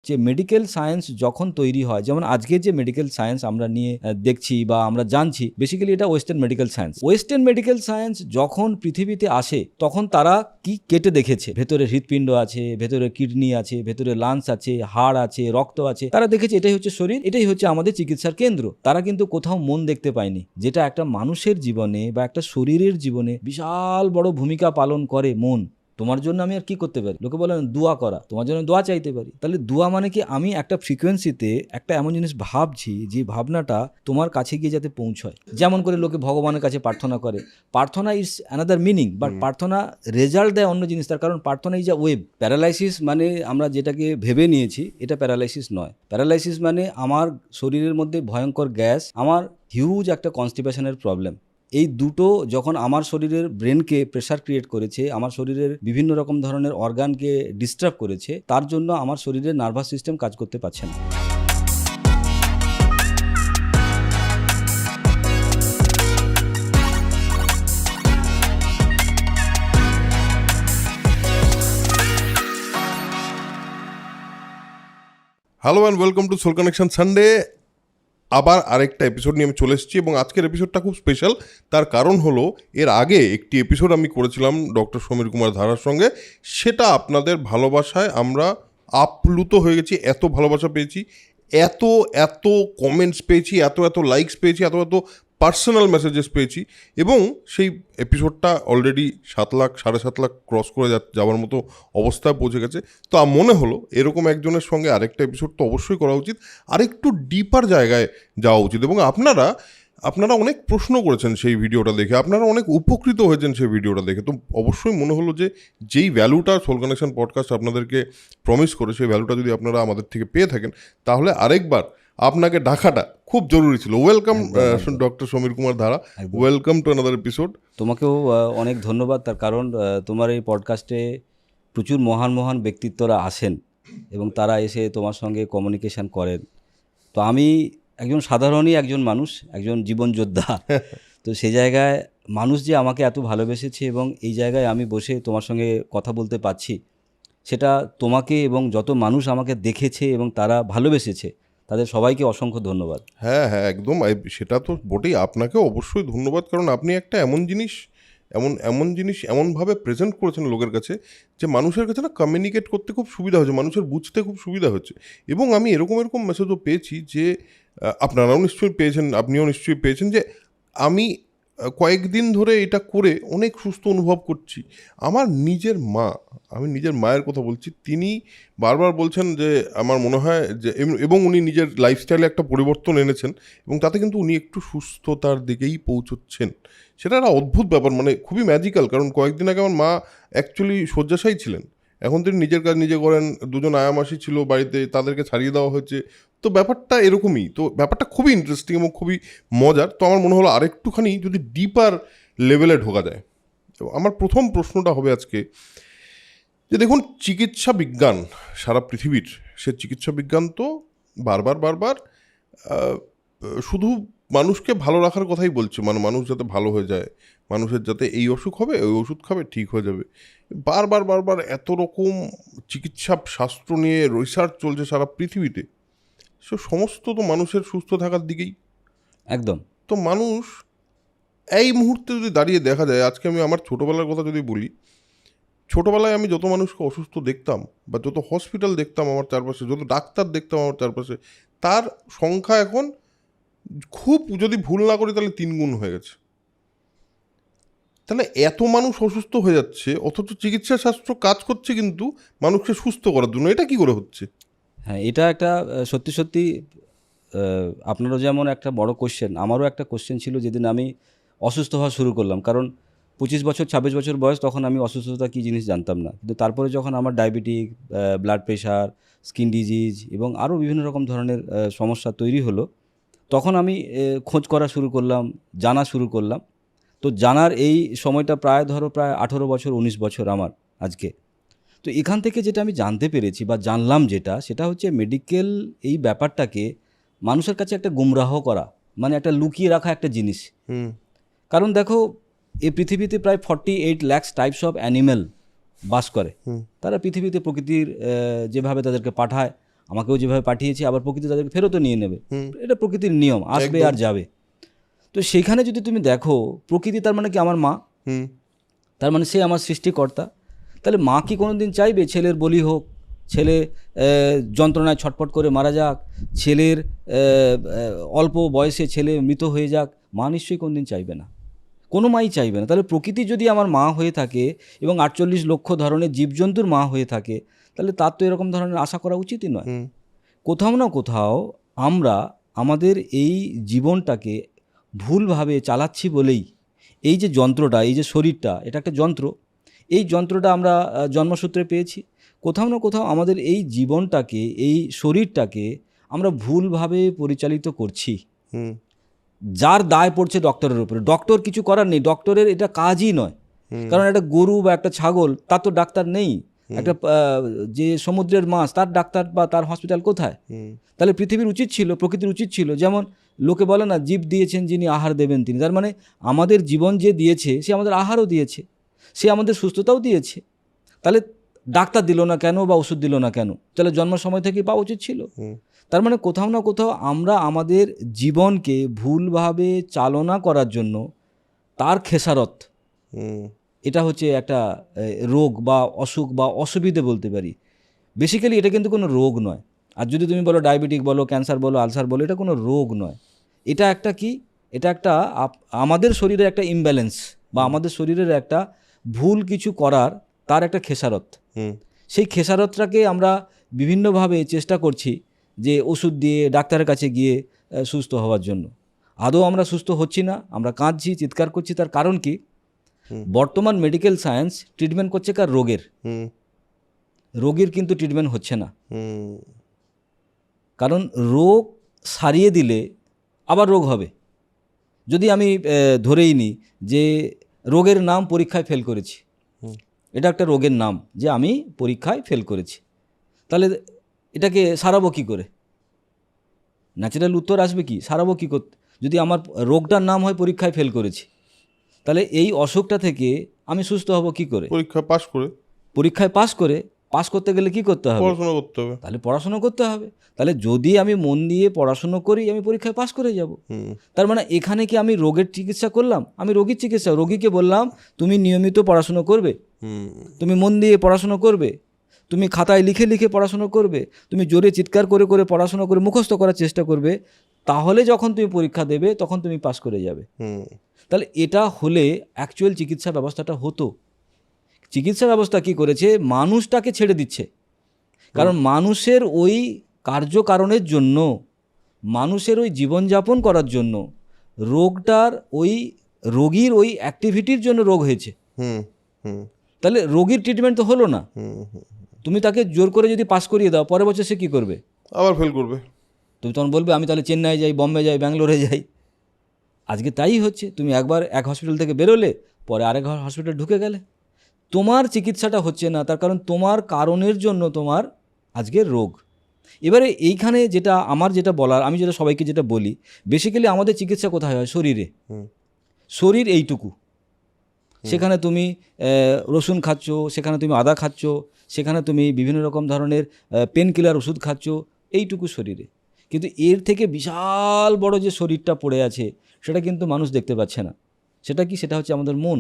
যে medical science যখন তৈরি হয়, যেমন আজকের যে মেডিকেল সায়েন্স আমরা নিয়ে দেখছি বা আমরা জানছি, বেসিক্যালি এটা western medical science. Western medical science যখন পৃথিবীতে আসে তখন তারা কি কেটে দেখেছে, ভেতরে হৃৎপিণ্ড আছে, ভেতরে কিডনি আছে, ভেতরে লাংস আছে, হাড় আছে, রক্ত আছে। তারা দেখেছে এটাই হচ্ছে শরীর, এটাই হচ্ছে আমাদের চিকিৎসার কেন্দ্র। তারা কিন্তু কোথাও মন দেখতে পায়নি, যেটা একটা মানুষের জীবনে বা একটা শরীরের জীবনে বিশাল বড় ভূমিকা পালন করে। মন, তোমার জন্য আমি আর কি করতে পারি? লোকে বলে দোয়া করা, তোমার জন্য দোয়া চাইতে পারি। তাহলে দোয়া মানে কি? আমি একটা ফ্রিকোয়েন্সিতে একটা এমন জিনিস ভাবছি, যে ভাবনাটা তোমার কাছে গিয়ে যাতে পৌঁছয়। যেমন করে লোকে ভগবানের কাছে প্রার্থনা করে, প্রার্থনা ইজ অ্যানাদার মিনিং, বাট প্রার্থনা রেজাল্ট দেয় অন্য জিনিস। তার কারণ প্রার্থনা ইজ আ ওয়েব। প্যারালাইসিস মানে আমরা যেটাকে ভেবে নিয়েছি, এটা প্যারালাইসিস নয়। প্যারালাইসিস মানে আমার শরীরের মধ্যে ভয়ঙ্কর গ্যাস, আমার হিউজ একটা কনস্টিপেশনের প্রবলেম। এই দুটো যখন আমার শরীরের ব্রেনকে প্রেশার ক্রিয়েট করেছে, আমার শরীরের বিভিন্ন রকম ধরনের অর্গানকে ডিস্টার্ব করেছে, তার জন্য আমার শরীরের নার্ভাস সিস্টেম কাজ করতে পারছে না। Hello and welcome to soul connection Sunday. আবার আরেকটা এপিসোড নিয়ে আমি চলে এসেছি এবং আজকের এপিসোডটা খুব স্পেশাল। তার কারণ হলো, এর আগে একটি এপিসোড আমি করেছিলাম ডক্টর সমীর কুমার ধারার সঙ্গে। সেটা আপনাদের ভালোবাসায় আমরা আপ্লুত হয়ে গেছি, এত ভালোবাসা পেয়েছি, এত এত কমেন্টস পেয়েছি, এত এত লাইকস পেয়েছি, এত এত পার্সোনাল মেসেজেস পেয়েছি, এবং সেই এপিসোডটা অলরেডি 7 লাখ 7.5 লাখ ক্রস করে যাওয়ার মতো অবস্থায় পৌঁছে গেছে। তো মনে হলো এরকম একজনের সঙ্গে আরেকটা এপিসোড তো অবশ্যই করা উচিত, আরেকটু ডিপার জায়গায় যাওয়া উচিত। এবং আপনারা অনেক প্রশ্ন করেছেন সেই ভিডিওটা দেখে, আপনারা অনেক উপকৃত হয়েছেন সেই ভিডিওটা দেখে। তো অবশ্যই মনে হলো যে যেই ভ্যালুটা সোল কানেকশন পডকাস্ট আপনাদেরকে প্রমিস করে, সেই ভ্যালুটা যদি আপনারা আমাদের থেকে পেয়ে থাকেন, তাহলে আরেকবার আপনাকে ডাকাটা খুব জরুরি ছিল। ওয়েলকাম ডক্টর সমীর কুমার ধারা, ওয়েলকাম টু অ্যানাদার এপিসোড। তোমাকেও অনেক ধন্যবাদ, তার কারণ তোমার এই পডকাস্টে প্রচুর মহান মহান ব্যক্তিত্বরা আসেন এবং তারা এসে তোমার সঙ্গে কমিউনিকেশন করেন। তো আমি একজন সাধারণই একজন মানুষ, একজন জীবন যোদ্ধা। তো সেই জায়গায় মানুষ যে আমাকে এত ভালোবেসেছে এবং এই জায়গায় আমি বসে তোমার সঙ্গে কথা বলতে পারছি, সেটা তোমাকে এবং যত মানুষ আমাকে দেখেছে এবং তারা ভালোবেসেছে, তাদের সবাইকে অসংখ্য ধন্যবাদ। হ্যাঁ হ্যাঁ, একদম, সেটা তো বটেই। আপনাকে অবশ্যই ধন্যবাদ, কারণ আপনি একটা এমন জিনিস এমনভাবে প্রেজেন্ট করেছেন লোকের কাছে, যে মানুষের কাছে না কমিউনিকেট করতে খুব সুবিধা হচ্ছে, মানুষের বুঝতে খুব সুবিধা হচ্ছে। এবং আমি এরকম মেসেজও পেয়েছি, যে আপনারাও নিশ্চয়ই পেয়েছেন, আপনিও নিশ্চয়ই পেয়েছেন, যে আমি কয়েকদিন ধরে এটা করে অনেক সুস্থ অনুভব করছি। আমি নিজের মায়ের কথা বলছি, তিনি বারবার বলছেন যে আমার মনে হয় যে, এবং উনি নিজের লাইফস্টাইলে একটা পরিবর্তন এনেছেন এবং তাতে কিন্তু উনি একটু সুস্থতার দিকেই পৌঁছচ্ছেন। সেটা একটা অদ্ভুত ব্যাপার, মানে খুবই ম্যাজিক্যাল। কারণ কয়েকদিন আগে আমার মা অ্যাকচুয়ালি শয্যাশায়ী ছিলেন, এখন তিনি নিজের কাজ নিজে করেন। 2জন আয়ামাসি ছিল বাড়িতে, তাদেরকে ছাড়িয়ে দেওয়া হয়েছে। তো ব্যাপারটা এরকমই, তো ব্যাপারটা খুবই ইন্টারেস্টিং এবং খুবই মজার। তো আমার মনে হলো আরেকটুখানি যদি ডিপার লেভেলে ঢোকা যায়। আমার প্রথম প্রশ্নটা হবে আজকে, যে দেখুন, চিকিৎসা বিজ্ঞান সারা পৃথিবীর, সে চিকিৎসা বিজ্ঞান তো বারবার শুধু মানুষকে ভালো রাখার কথাই বলছে, মানে মানুষ যাতে ভালো হয়ে যায়, মানুষের যাতে এই অসুখ হবে ওই ওষুধ খাবে ঠিক হয়ে যাবে। বারবার এত রকম চিকিৎসা শাস্ত্র নিয়ে রিসার্চ চলছে সারা পৃথিবীতে। সমস্ত তো মানুষের সুস্থ থাকার দিকেই। একদম। তো মানুষ এই মুহূর্তে যদি দাঁড়িয়ে দেখা যায়, আজকে আমি আমার ছোটোবেলার কথা যদি বলি, ছোটোবেলায় আমি যত মানুষকে অসুস্থ দেখতাম বা যত হসপিটাল দেখতাম আমার চারপাশে, যত ডাক্তার দেখতাম আমার চারপাশে, তার সংখ্যা এখন খুব, যদি ভুল না করি তাহলে 3 গুণ হয়ে গেছে। তাহলে এত মানুষ অসুস্থ হয়ে যাচ্ছে, অথচ চিকিৎসা শাস্ত্র কাজ করছে কিন্তু মানুষকে সুস্থ করার জন্য। এটা কি করে হচ্ছে? হ্যাঁ, এটা একটা সত্যি সত্যি আপনারও যেমন একটা বড় কোশ্চেন, আমারও একটা কোশ্চেন ছিল যেদিন আমি অসুস্থ হওয়া শুরু করলাম। কারণ 25 বছর 26 বছর বয়স, তখন আমি অসুস্থতা কী জিনিস জানতাম না। কিন্তু তারপরে যখন আমার diabetic, blood pressure, skin disease এবং আরও বিভিন্ন রকম ধরনের সমস্যা তৈরি হলো, তখন আমি খোঁজ করা শুরু করলাম, জানা শুরু করলাম। তো জানার এই সময়টা প্রায় 18 বছর 19 বছর আমার আজকে। তো এখান থেকে যেটা আমি জানতে পেরেছি বা জানলাম, সেটা হচ্ছে মেডিকেল এই ব্যাপারটাকে মানুষের কাছে একটা গুমরাহ করা, মানে একটা লুকিয়ে রাখা একটা জিনিস। কারণ দেখো, এই পৃথিবীতে প্রায় 48 লাখ টাইপস অফ অ্যানিম্যাল বাস করে। তারা পৃথিবীতে প্রকৃতির যেভাবে তাদেরকে পাঠায়, আমাকেও যেভাবে পাঠিয়েছে আবার প্রকৃতি তাদেরকে ফেরতও নিয়ে নেবে। হুম। এটা প্রকৃতির নিয়ম, আসবে একদম। আর যাবে। তো সেইখানে যদি তুমি দেখো প্রকৃতি তার মানে কি আমার মা, হুম। তার মানে সে আমার সৃষ্টিকর্তা। তাহলে মা কি কোনো দিন চাইবে ছেলের বলি হোক, ছেলে যন্ত্রণায় ছটফট করে মারা যাক, ছেলের অল্প বয়সে ছেলে মৃত হয়ে যাক? মা নিশ্চয়ই কোনো দিন চাইবে না, কোনো মাই চাইবে না। তাহলে প্রকৃতি যদি আমার মা হয়ে থাকে এবং 48 লক্ষ ধরনের জীবজন্তুর মা হয়ে থাকে, তাহলে তার তো এরকম ধরনের আশা করা উচিতই নয়। হুম। কোথাও না কোথাও আমরা আমাদের এই জীবনটাকে ভুলভাবে চালাচ্ছি বলেই এই যে যন্ত্রটা, এই যে শরীরটা, এটা একটা যন্ত্র। এই যন্ত্রটা আমরা জন্মসূত্রে পেয়েছি। কোথাও না কোথাও আমাদের এই জীবনটাকে, এই শরীরটাকে আমরা ভুলভাবে পরিচালিত করছি, হুম। যার দায় পড়ছে ডক্টরের উপরে। ডক্টর কিছু করার নেই, ডক্টরের এটা কাজই নয়। হুম। কারণ একটা গরু বা একটা ছাগল, তার তো ডাক্তার নেই। একটা যে সমুদ্রের মাছ, তার ডাক্তার বা তার হসপিটাল কোথায়? হুম। তাহলে পৃথিবীর উচিত ছিল, প্রকৃতির উচিত ছিল, যেমন লোকে বলে না, জীব দিয়েছেন যিনি আহার দেবেন তিনি। তার মানে আমাদের জীবন যে দিয়েছে সে আমাদের আহারও দিয়েছে, সে আমাদের সুস্থতাও দিয়েছে। তাহলে ডাক্তার দিল না কেন বা ওষুধ দিল না কেন? তাহলে জন্ম সময় থেকেই পাওয়া উচিত ছিল। হুম। তার মানে কোথাও না কোথাও আমরা আমাদের জীবনকে ভুলভাবে চালনা করার জন্য তার খেসারত, হুম। এটা হচ্ছে একটা রোগ বা অসুখ বা অসুবিধে বলতে পারি। বেসিক্যালি এটা কিন্তু কোনো রোগ নয়। আর যদি তুমি বলো ডায়াবেটিক বলো, ক্যান্সার বলো, আলসার বলো, এটা কোনো রোগ নয়। এটা একটা কি, এটা একটা আমাদের শরীরের একটা ইমব্যালেন্স বা আমাদের শরীরের একটা ভুল কিছু করার তার একটা খেসারত। হুম। সেই খেসারতটাকে আমরা বিভিন্নভাবে চেষ্টা করছি যে ওষুধ দিয়ে, ডাক্তারের কাছে গিয়ে সুস্থ হওয়ার জন্য। আদৌ আমরা সুস্থ হচ্ছি না, আমরা কাঁদছি, চিৎকার করছি। তার কারণ কি? হুম। বর্তমান মেডিকেল সায়েন্স ট্রিটমেন্ট করছে কার? রোগের। হুম। রোগীর কিন্তু ট্রিটমেন্ট হচ্ছে না। হুম। কারণ রোগ সারিয়ে দিলে আবার রোগ হবে। যদি আমি ধরেই নিই যে রোগের নাম পরীক্ষায় ফেল করেছি, হুম। এটা একটা রোগের নাম যে আমি পরীক্ষায় ফেল করেছি, তাহলে এটাকে সারাবো কী করে? ন্যাচারাল উত্তর আসবে কি, সারাবো কী করতে? যদি আমার রোগটার নাম হয় পরীক্ষায় ফেল করেছি, তাহলে এই অসুখটা থেকে আমি সুস্থ হব কী করে? পরীক্ষা পাশ করে। পরীক্ষায় পাস করতে গেলে কি করতে হবে? পড়াশোনা করতে হবে। তাহলে পড়াশুনো করতে হবে। তাহলে যদি আমি মন দিয়ে পড়াশুনো করি, আমি পরীক্ষায় পাস করে যাব। হুম। তার মানে এখানে কি আমি রোগের চিকিৎসা করলাম? আমি রোগীর চিকিৎসা। রোগীকে বললাম তুমি নিয়মিত পড়াশুনো করবে, হুম। তুমি মন দিয়ে পড়াশুনো করবে, তুমি খাতায় লিখে লিখে পড়াশুনো করবে, তুমি জোরে চিৎকার করে করে পড়াশুনো করে মুখস্থ করার চেষ্টা করবে, তাহলে যখন তুমি পরীক্ষা দেবে তখন তুমি পাস করে যাবে। হুম। তাহলে এটা হলে অ্যাকচুয়াল চিকিৎসা ব্যবস্থাটা হতো। চিকিৎসা ব্যবস্থা কি করেছে? মানুষটাকে ছেড়ে দিচ্ছে। কারণ মানুষের ওই কার্যকারণের জন্য, মানুষের ওই জীবনযাপন করার জন্য, রোগটার ওই রোগীর ওই অ্যাক্টিভিটির জন্য রোগ হয়েছে। হুম। হুম। তাহলে রোগীর ট্রিটমেন্ট তো হলো না। হুম। হুম। তুমি তাকে জোর করে যদি পাস করিয়ে দাও, পরের বছর সে কী করবে? আবার ফেল করবে। তুমি তখন বলবে আমি তাহলে চেন্নাই যাই, বম্বে যাই, ব্যাঙ্গালোরে যাই। আজকে তাই হচ্ছে। তুমি একবার এক হসপিটাল থেকে বেরোলে, পরে আরেক হসপিটাল ঢুকে গেলে। তোমার চিকিৎসাটা হচ্ছে না, তার কারণ তোমার কারণের জন্য তোমার আজকের রোগ। এবারে এইখানে যেটা বলার, আমি যেটা সবাইকে যেটা বলি, বেসিক্যালি আমাদের চিকিৎসা কোথায় হয়? শরীরে। হুম। শরীর এইটুকু, সেখানে তুমি রসুন খাচ্ছ, সেখানে তুমি আদা খাচ্ছ, সেখানে তুমি বিভিন্ন রকম ধরনের পেন কিলার ওষুধ খাচ্ছ, এইটুকু শরীরে। কিন্তু এর থেকে বিশাল বড় যে শরীরটা পড়ে আছে, সেটা কিন্তু মানুষ দেখতে পাচ্ছে না। সেটা কি? সেটা হচ্ছে আমাদের মন।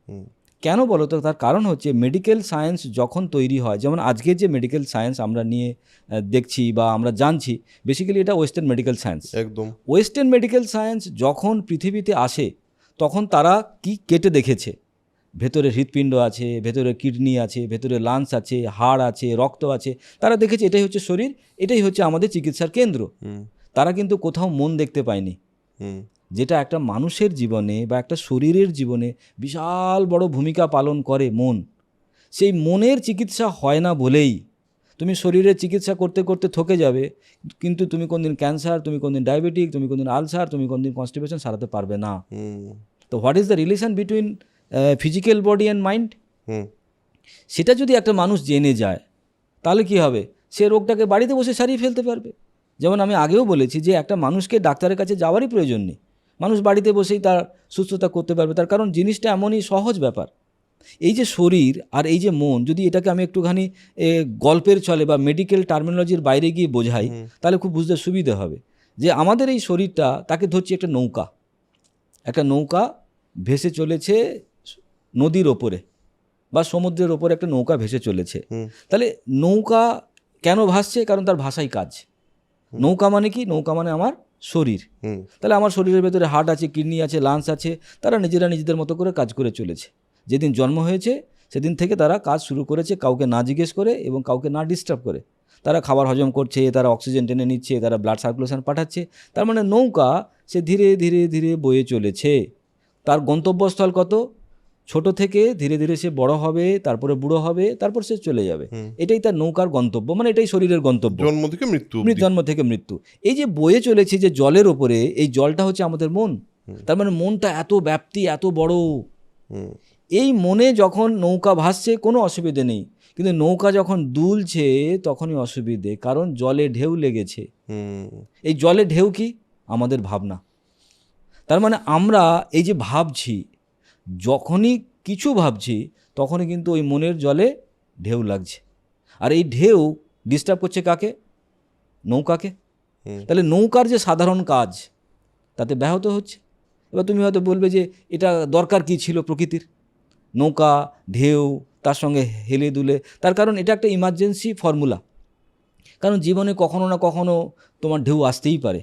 হুম। কেন বলো তো? তার কারণ হচ্ছে মেডিকেল সায়েন্স যখন তৈরি হয়, যেমন আজকের যে মেডিকেল সায়েন্স আমরা নিয়ে দেখছি বা আমরা জানছি, বেসিক্যালি এটা ওয়েস্টার্ন মেডিকেল সায়েন্স। একদম। ওয়েস্টার্ন মেডিকেল সায়েন্স যখন পৃথিবীতে আসে, তখন তারা কি কেটে দেখেছে? ভেতরে হৃৎপিণ্ড আছে, ভেতরে কিডনি আছে, ভেতরে লাংস আছে, হাড় আছে, রক্ত আছে। তারা দেখেছে এটাই হচ্ছে শরীর, এটাই হচ্ছে আমাদের চিকিৎসার কেন্দ্র। হুম। তারা কিন্তু কোথাও মন দেখতে পায়নি, হুম। যেটা একটা মানুষের জীবনে বা একটা শরীরের জীবনে বিশাল বড় ভূমিকা পালন করে মন। সেই মনের চিকিৎসা হয় না বলেই তুমি শরীরের চিকিৎসা করতে করতে থকে যাবে, কিন্তু তুমি কোনদিন ক্যান্সার, তুমি কোনদিন ডায়াবেটিক, তুমি কোনদিন আলসার, তুমি কোনদিন কনস্টিপেশন সারাতে পারবে না। হুম। তো what is the relation between physical body and mind? Hmm. সেটা যদি একটা মানুষ জেনে যায়, তাহলে কি হবে? সে রোগটাকে বাড়িতে বসে সারিয়ে ফেলতে পারবে। যেমন আমি আগেও বলেছি যে একটা মানুষকে ডাক্তারের কাছে যাওয়ারই প্রয়োজন নেই, মানুষ বাড়িতে বসেই তার সুস্থতা করতে পারবে। তার কারণ জিনিসটা এমনই সহজ ব্যাপার। এই যে শরীর আর এই যে মন, যদি এটাকে আমি একটুখানি গল্পের চলে বা মেডিকেল টার্মিনোলজির বাইরে গিয়ে বোঝাই, তাহলে খুব বুঝতে সুবিধা হবে। যে আমাদের এই শরীরটা, তাকে ধরছি একটা নৌকা, একটা নৌকা ভেসে চলেছে নদীর ওপরে বা সমুদ্রের ওপরে, একটা নৌকা ভেসে চলেছে। তাহলে নৌকা কেন ভাসছে? কারণ তার ভাষাই কাজ। নৌকা মানে কি? নৌকা মানে আমার শরীর। তাহলে আমার শরীরের ভেতরে হার্ট আছে, কিডনি আছে, লাংস আছে, তারা নিজেরা নিজেদের মতো করে কাজ করে চলেছে। যেদিন জন্ম হয়েছে সেদিন থেকে তারা কাজ শুরু করেছে, কাউকে না জিজ্ঞেস করে এবং কাউকে না ডিস্টার্ব করে। তারা খাবার হজম করছে, তারা অক্সিজেন টেনে নিচ্ছে, তারা ব্লাড সার্কুলেশন পাঠাচ্ছে। তার মানে নৌকা সে ধীরে ধীরে ধীরে বয়ে চলেছে। তার গন্তব্যস্থল কত? ছোট থেকে ধীরে ধীরে সে বড় হবে, তারপরে বুড়ো হবে, তারপর সে চলে যাবে। এটাই তার নৌকার গন্তব্য, মানে এটাই শরীরের গন্তব্য, জন্ম থেকে মৃত্যু। জন্ম থেকে মৃত্যু। এই যে বয়ে চলেছে যে জলের ওপরে, এই জলটা হচ্ছে আমাদের মন। তার মানে মনটা এত ব্যাপ্তি, এত বড়। এই মনে যখন নৌকা ভাসছে কোনো অসুবিধে নেই, কিন্তু নৌকা যখন দুলছে তখনই অসুবিধে, কারণ জলে ঢেউ লেগেছে। এই জলে ঢেউ কি? আমাদের ভাবনা। তার মানে আমরা এই যে ভাবছি, যখনই কিছু ভাবছি তখনই কিন্তু ওই মনের জলে ঢেউ লাগছে। আর এই ঢেউ ডিস্টার্ব করছে কাকে? নৌকাকে। তাহলে নৌকার যে সাধারণ কাজ তাতে ব্যাহত হচ্ছে। এবার তুমি হয়তো বলবে যে এটা দরকার কি ছিল প্রকৃতির? নৌকা, ঢেউ, তার সঙ্গে হেলে দুলে। তার কারণ এটা একটা ইমার্জেন্সি ফর্মুলা। কারণ জীবনে কখনো না কখনো তোমার ঢেউ আসতেই পারে।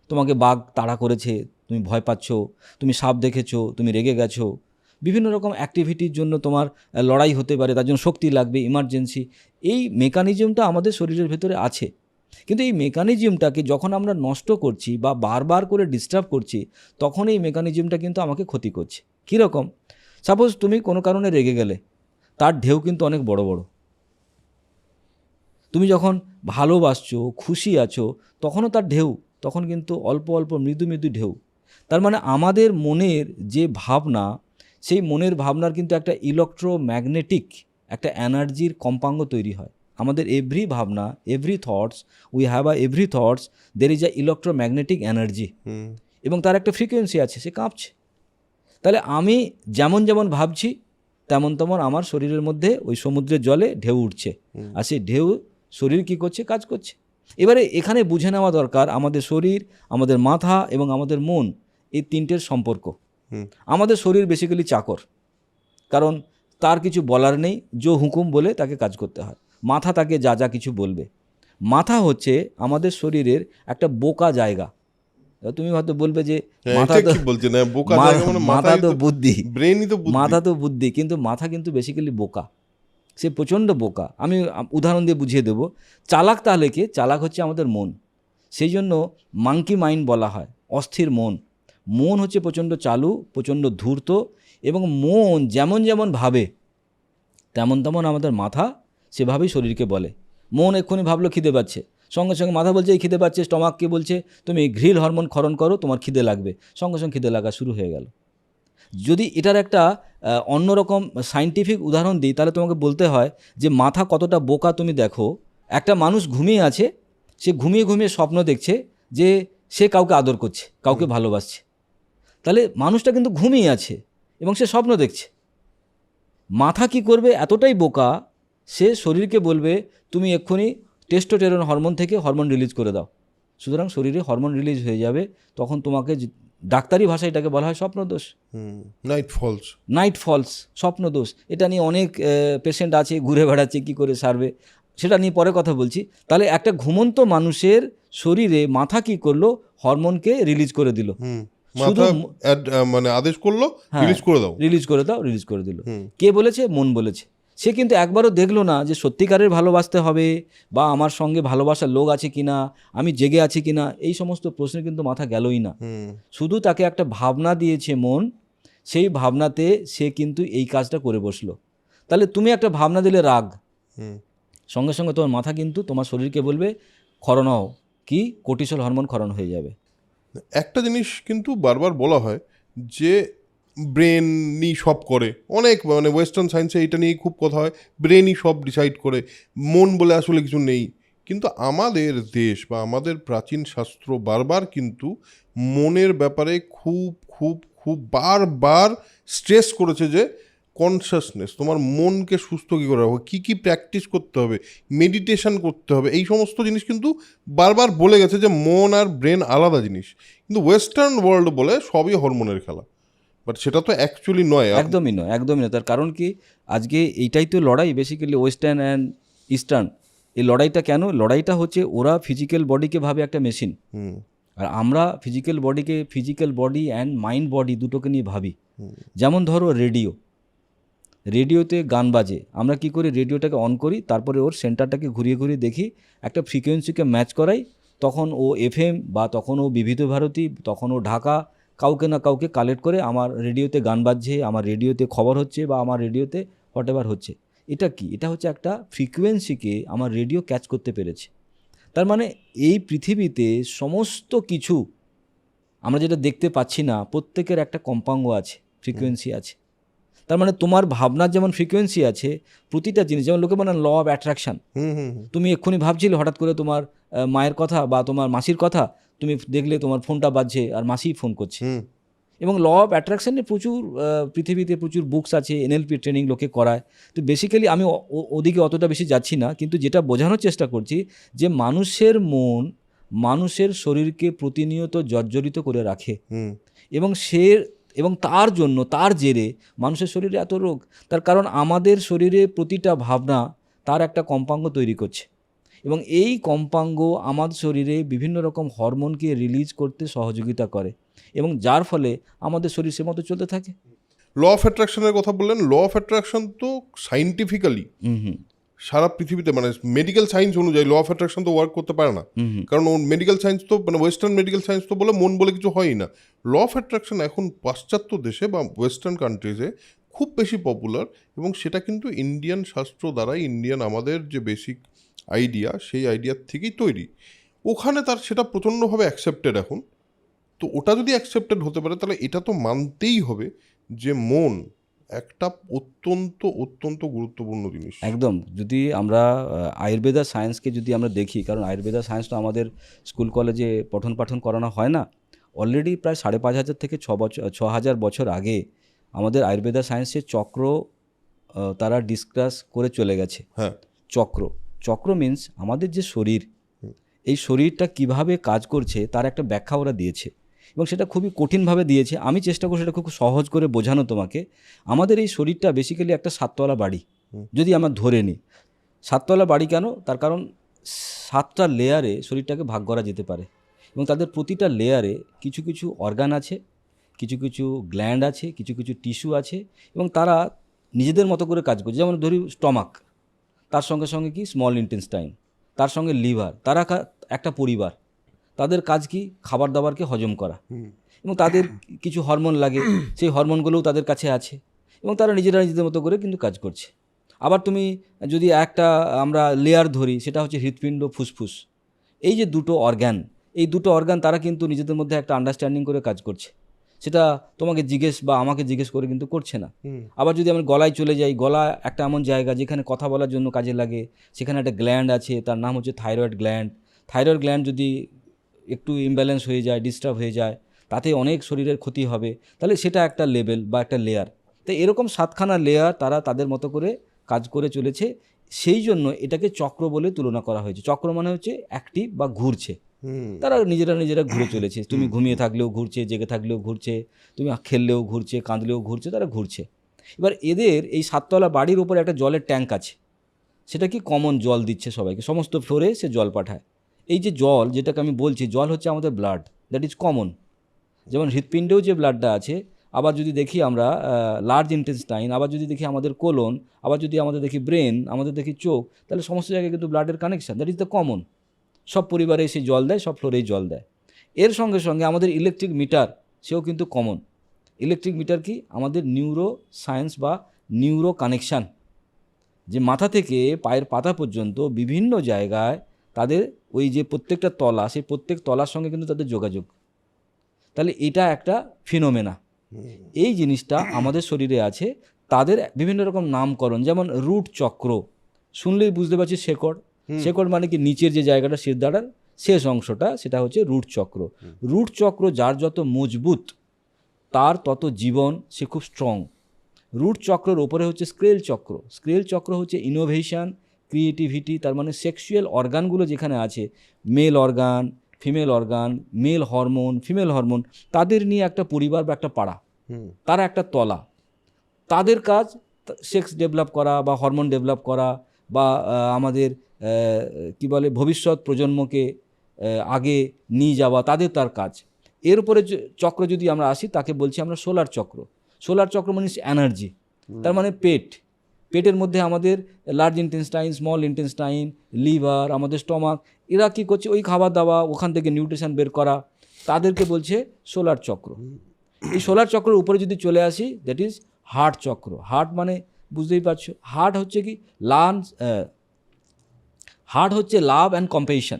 তোমাকে বাঘ তাড়া করেছে, তুমি ভয় পাচ্ছ, তুমি সাপ দেখেছো, তুমি রেগে গেছো, বিভিন্ন রকম অ্যাক্টিভিটির জন্য তোমার লড়াই হতে পারে, তার জন্য শক্তি লাগবে, ইমার্জেন্সি। এই মেকানিজমটা আমাদের শরীরের ভেতরে আছে। কিন্তু এই মেকানিজমটাকে যখন আমরা নষ্ট করছি বা বারবার করে ডিস্টার্ব করছি, তখন এই মেকানিজমটা কিন্তু আমাকে ক্ষতি করছে। কীরকম? সাপোজ তুমি কোনো কারণে রেগে গেলে, তার ঢেউ কিন্তু অনেক বড় বড়। তুমি যখন ভালোবাসছো, খুশি আছো, তখনও তার ঢেউ, তখন কিন্তু অল্প অল্প মৃদু মৃদু ঢেউ। তার মানে আমাদের মনের যে ভাবনা, সেই মনের ভাবনার কিন্তু একটা ইলেকট্রোম্যাগনেটিক একটা এনার্জির কম্পাঙ্গ তৈরি হয়। আমাদের এভরি ভাবনা, every thoughts, we have every thoughts, there is a electromagnetic energy, এবং তার একটা ফ্রিকোয়েন্সি আছে, সে কাঁপছে। তাহলে আমি যেমন যেমন ভাবছি তেমন তেমন আমার শরীরের মধ্যে ওই সমুদ্রের জলে ঢেউ উঠছে, আর সেই ঢেউ শরীর কী করছে? কাজ করছে। এবারে এখানে বুঝে নেওয়া দরকার আমাদের শরীর, আমাদের মাথা এবং আমাদের মন, এই তিনটের সম্পর্ক। আমাদের শরীর বেসিক্যালি চাকর, কারণ তার কিছু বলার নেই, জো হুকুম বলে তাকে কাজ করতে হয়। মাথা তাকে যা যা কিছু বলবে। মাথা হচ্ছে আমাদের শরীরের একটা বোকা জায়গা। তুমি হয়তো বলবে যে মাথা তো বুদ্ধি, মাথা তো বুদ্ধি, কিন্তু মাথা কিন্তু বেসিক্যালি বোকা, সে প্রচণ্ড বোকা। আমি উদাহরণ দিয়ে বুঝিয়ে দেবো। চালাক তাহলে কে? চালাক হচ্ছে আমাদের মন। সেই জন্য মাঙ্কি মাইন্ড বলা হয়, অস্থির মন। মন হচ্ছে প্রচণ্ড চালু, প্রচণ্ড ধূর্ত, এবং মন যেমন যেমন ভাবে তেমন তেমন আমাদের মাথা সেভাবেই শরীরকে বলে। মন এক্ষুনি ভাবলো খিদে পাচ্ছে, সঙ্গে সঙ্গে মাথা বলছে এই খিদে পাচ্ছে, স্টমাককে বলছে তুমি ঘ্রিল হরমোন ক্ষরণ করো, তোমার খিদে লাগবে, সঙ্গে সঙ্গে খিদে লাগা শুরু হয়ে গেল। যদি এটার একটা অন্যরকম সায়েন্টিফিক উদাহরণ দিই, তাহলে তোমাকে বলতে হয় যে মাথা কতটা বোকা তুমি দেখো। একটা মানুষ ঘুমিয়ে আছে, সে ঘুমিয়ে ঘুমিয়ে স্বপ্ন দেখছে যে সে কাউকে আদর করছে, কাউকে ভালোবাসছে। তাহলে মানুষটা কিন্তু ঘুমিয়ে আছে এবং সে স্বপ্ন দেখছে। মাথা কি করবে? এতটাই বোকা, সে শরীরকে বলবে তুমি এক্ষুনি টেস্টোস্টেরন হরমোন থেকে হরমোন রিলিজ করে দাও। সুতরাং শরীরে হরমোন রিলিজ হয়ে যাবে, তখন তোমাকে ডাক্তারি ভাষায় এটাকে বলা হয় স্বপ্নদোষ, নাইট ফলস, স্বপ্নদোষ। এটা নিয়ে অনেক পেশেন্ট আছে, ঘুরে বেড়াচ্ছে, কী করে সারবে সেটা নিয়ে পরে কথা বলছি। তাহলে একটা ঘুমন্ত মানুষের শরীরে মাথা কি করলো? হরমোনকে রিলিজ করে দিল, শুধু মানে আদেশ করলো রিলিজ করে দাও, রিলিজ করে দাও, রিলিজ করে দিল। কে বলেছে? মন বলেছে। সে কিন্তু একবারও দেখলো না যে সত্যিকারের ভালোবাসতে হবে বা আমার সঙ্গে ভালোবাসার লোক আছে কিনা, আমি জেগে আছি কিনা, এই সমস্ত প্রশ্নে কিন্তু মাথা গেলই না। শুধু তাকে একটা ভাবনা দিয়েছে মন, সেই ভাবনাতে সে কিন্তু এই কাজটা করে বসলো। তাহলে তুমি একটা ভাবনা দিলে রাগ, সঙ্গে সঙ্গে তোমার মাথা কিন্তু তোমার শরীরকে বলবে ক্ষরণ হও, কি কর্টিসল হরমোন ক্ষরণ হয়ে যাবে। একটা জিনিস কিন্তু বারবার বলা হয় যে ব্রেনই সব করে, অনেক মানে ওয়েস্টার্ন সায়েন্সে এটা নিয়ে খুব কথা হয়, ব্রেনই সব ডিসাইড করে, মন বলে আসলে কিছু নেই। কিন্তু আমাদের দেশ বা আমাদের প্রাচীন শাস্ত্র বারবার কিন্তু মনের ব্যাপারে খুব খুব খুব বারবার স্ট্রেস করেছে যে কনসাসনেস, তোমার মনকে সুস্থ কী করে রাখবে, কী কী প্র্যাকটিস করতে হবে, মেডিটেশন করতে হবে, এই সমস্ত জিনিস কিন্তু বারবার বলে গেছে যে মন আর ব্রেন আলাদা জিনিস। কিন্তু ওয়েস্টার্ন ওয়ার্ল্ড বলে সবই হরমোনের খেলা, বাট সেটা তো অ্যাকচুয়ালি নয়। একদমই নয়, একদমই নয়। তার কারণ কি, আজকে এইটাই তো লড়াই বেসিক্যালি ওয়েস্টার্ন অ্যান্ড ইস্টার্ন। এই লড়াইটা কেন? লড়াইটা হচ্ছে ওরা ফিজিক্যাল বডিকে ভাবে একটা মেশিন, আর আমরা physical body and mind body দুটোকে নিয়ে ভাবি। যেমন ধরো রেডিওতে গান বাজে, আমরা কি করি, রেডিওটাকে অন করি, তারপরে ওর সেন্টারটাকে ঘুরিয়ে ঘুরিয়ে দেখি, একটা ফ্রিকোয়েন্সিকে ম্যাচ করাই, তখন ও FM বা তখন ও বিবিধ ভারতী, তখন ও ঢাকা, কাউকে না কাউকে কালেক্ট করে আমার রেডিওতে গান বাজছে, আমার রেডিওতে খবর হচ্ছে, বা আমার রেডিওতে হোয়াটএভার হচ্ছে। এটা কি? এটা হচ্ছে একটা ফ্রিকোয়েন্সিকে আমার রেডিও ক্যাচ করতে পেরেছে। তার মানে এই পৃথিবীতে সমস্ত কিছু আমরা যেটা দেখতে পাচ্ছি না, প্রত্যেকের একটা কম্পাঙ্গ আছে, ফ্রিকোয়েন্সি আছে। তার মানে তোমার ভাবনার যেমন ফ্রিকোয়েন্সি আছে, প্রতিটা জিনিস, যেমন লোকে বলে ল অফ অ্যাট্রাকশন। তুমি এক্ষুনি ভাবছিলে হঠাৎ করে তোমার মায়ের কথা বা তোমার মাসির কথা, তুমি দেখলে তোমার ফোনটা বাজছে আর মাসিই ফোন করছে। এবং ল অফ অ্যাট্রাকশানে প্রচুর পৃথিবীতে প্রচুর বুকস আছে, NLP ট্রেনিং লোকে করায়। তো বেসিক্যালি আমি ওদিকে অতটা বেশি যাচ্ছি না, কিন্তু যেটা বোঝানোর চেষ্টা করছি যে মানুষের মন মানুষের শরীরকে প্রতিনিয়ত জর্জরিত করে রাখে, এবং তার জন্য, তার জেরে মানুষের শরীরে এত রোগ। তার কারণ আমাদের শরীরে প্রতিটা ভাবনা তার একটা কম্পাঙ্গ তৈরি করছে, এবং এই কম্পাঙ্গ আমাদের শরীরে বিভিন্ন রকম হরমোনকে রিলিজ করতে সহযোগিতা করে, এবং যার ফলে আমাদের শরীর সে মতো চলতে থাকে। ল অফ অ্যাট্রাকশনের কথা বললেন, ল অফ অ্যাট্রাকশন তো সাইন্টিফিক্যালি সারা পৃথিবীতে, মানে মেডিকেল সায়েন্স অনুযায়ী ল অফ অ্যাট্রাকশন তো ওয়ার্ক করতে পারে না, কারণ মেডিকেল সায়েন্স তো, মানে ওয়েস্টার্ন মেডিকেল সায়েন্স তো বলে মন বলে কিছু হয়ই না। ল অফ অ্যাট্রাকশন এখন পাশ্চাত্য দেশে বা ওয়েস্টার্ন কান্ট্রিজে খুব বেশি পপুলার, এবং সেটা কিন্তু ইন্ডিয়ান শাস্ত্র দ্বারাই, ইন্ডিয়ান আমাদের যে বেসিক আইডিয়া, সেই আইডিয়ার থেকেই তৈরি। ওখানে তার সেটা প্রচণ্ডভাবে অ্যাকসেপ্টেড এখন। তো ওটা যদি অ্যাকসেপ্টেড হতে পারে, তাহলে এটা তো মানতেই হবে যে মন একটা অত্যন্ত অত্যন্ত গুরুত্বপূর্ণ জিনিস। একদম। যদি আমরা আয়ুর্বেদা সায়েন্সকে যদি আমরা দেখি, কারণ আয়ুর্বেদা সায়েন্স তো আমাদের স্কুল কলেজে পঠন পাঠন করানো হয় না, অলরেডি প্রায় 5,500 থেকে 6,000 বছর আগে আমাদের আয়ুর্বেদা সায়েন্সের চক্র তারা ডিসকাস করে চলে গেছে। হ্যাঁ, চক্র মিন্স আমাদের যে শরীর, এই শরীরটা কিভাবে কাজ করছে তার একটা ব্যাখ্যা ওরা দিয়েছে, এবং সেটা খুবই কঠিনভাবে দিয়েছে। আমি চেষ্টা করছি সেটা খুব সহজ করে বোঝানো তোমাকে। আমাদের এই শরীরটা বেসিক্যালি একটা 7তলা বাড়ি, যদি আমরা ধরে নিই। 7তলা বাড়ি কেন? তার কারণ 7টা লেয়ারে শরীরটাকে ভাগ করা যেতে পারে, এবং তাদের প্রতিটা লেয়ারে কিছু কিছু অর্গান আছে, কিছু কিছু গ্ল্যান্ড আছে, কিছু কিছু টিস্যু আছে, এবং তারা নিজেদের মতো করে কাজ করছে। যেমন ধরি স্টমাক, তার সঙ্গে সঙ্গে কি স্মল ইন্টেস্টাইন, তার সঙ্গে লিভার, তারা একটা পরিবার। তাদের কাজ কি? খাবার দাবারকে হজম করা, এবং তাদের কিছু হরমোন লাগে, সেই হরমোনগুলোও তাদের কাছে আছে, এবং তারা নিজেদের মতো করে কিন্তু কাজ করছে। আবার তুমি যদি একটা আমরা লেয়ার ধরি, সেটা হচ্ছে হৃৎপিণ্ড, ফুসফুস। এই যে দুটো অর্গান, এই দুটো অর্গান তারা কিন্তু নিজেদের মধ্যে একটা আন্ডারস্ট্যান্ডিং করে কাজ করছে। সেটা তোমাকে জিজ্ঞেস বা আমাকে জিজ্ঞেস করে কিন্তু করছে না। আবার যদি আমরা গলায় চলে যাই, গলা একটা এমন জায়গা যেখানে কথা বলার জন্য কাজে লাগে। সেখানে একটা গ্ল্যান্ড আছে, তার নাম হচ্ছে থাইরয়েড গ্ল্যান্ড। থাইরয়েড গ্ল্যান্ড যদি একটু ইমব্যালেন্স হয়ে যায়, ডিস্টার্ব হয়ে যায়, তাতে অনেক শরীরের ক্ষতি হবে। তাহলে সেটা একটা লেভেল বা একটা লেয়ার। তো এরকম 7খানা লেয়ার তারা তাদের মতো করে কাজ করে চলেছে। সেই জন্য এটাকে চক্র বলে তুলনা করা হয়েছে। চক্র মানে হচ্ছে অ্যাক্টিভ বা ঘুরছে, তারা নিজেরা ঘুরে চলেছে। তুমি ঘুমিয়ে থাকলেও ঘুরছে, জেগে থাকলেও ঘুরছে, তুমি খেললেও ঘুরছে, কাঁদলেও ঘুরছে, তারা ঘুরছে। এবার এদের এই 7তলা বাড়ির উপরে একটা জলের ট্যাঙ্ক আছে, সেটা কি কমন জল দিচ্ছে সবাইকে, সমস্ত ফ্লোরে সে জল পাঠায়। এই যে জল, যেটাকে আমি বলছি, জল হচ্ছে আমাদের ব্লাড, দ্যাট ইজ কমন। যেমন হৃৎপিণ্ডেও যে ব্লাডটা আছে, আবার যদি দেখি আমরা লার্জ ইন্টেস্টাইন, আবার যদি দেখি আমাদের কোলন, আবার যদি আমাদের দেখি ব্রেন, আমাদের দেখি চোখ, তাহলে সমস্ত জায়গায় কিন্তু ব্লাডের connection, that is the common. সব পরিবারে এসে জল দেয়, সব ফ্লোরেই জল দেয়। এর সঙ্গে সঙ্গে আমাদের ইলেকট্রিক মিটার, সেও কিন্তু কমন। ইলেকট্রিক মিটার কি? আমাদের নিউরো সায়েন্স বা নিউরো কানেকশান, যে মাথা থেকে পায়ের পাতা পর্যন্ত বিভিন্ন জায়গায় তাদের ওই যে প্রত্যেকটা তলা, সেই প্রত্যেক তলার সঙ্গে কিন্তু তাদের যোগাযোগ। তাহলে এটা একটা ফিনোমেনা। এই জিনিসটা আমাদের শরীরে আছে, তাদের বিভিন্ন রকম নামকরণ। যেমন রুট চক্র, শুনলেই বুঝতে পারছি শেকড়। শেকড় মানে কি? নিচের যে জায়গাটা, শিরদাঁড়ার শেষ অংশটা, সেটা হচ্ছে রুট চক্র। রুট চক্র যার যত মজবুত, তার তত জীবন সে খুব স্ট্রং। রুট চক্রের ওপরে হচ্ছে স্ক্রেল চক্র। স্ক্রেল চক্র হচ্ছে ইনোভেশন, ক্রিয়েটিভিটি, তার মানে সেক্সুয়াল অর্গানগুলো যেখানে আছে, male organ, female organ, male hormone, female hormone, তাদের নিয়ে একটা পরিবার বা একটা পাড়া, তারা একটা তলা, তাদের কাজ সেক্স ডেভেলপ করা বা হরমোন ডেভেলপ করা বা আমাদের কি বলে ভবিষ্যৎ প্রজন্মকে আগে নিয়ে যাওয়া, তার কাজ। এর উপরে চক্র যদি আমরা আসি তাকে বলছি আমরা সোলার চক্র। সোলার চক্র মানে এনার্জি, তার মানে পেটের মধ্যে আমাদের large intestine, small intestine, liver, আমাদের স্টমাক, এরা কী করছে, ওই খাবার দাওয়া, ওখান থেকে নিউট্রিশন বের করা, তাদেরকে বলছে সোলার চক্র। এই সোলার চক্রের উপরে যদি চলে আসি, দ্যাট ইজ হার্ট চক্র। হার্ট মানে বুঝতেই পারছো, হার্ট হচ্ছে কি হার্ট হচ্ছে লাভ অ্যান্ড কম্পেশন।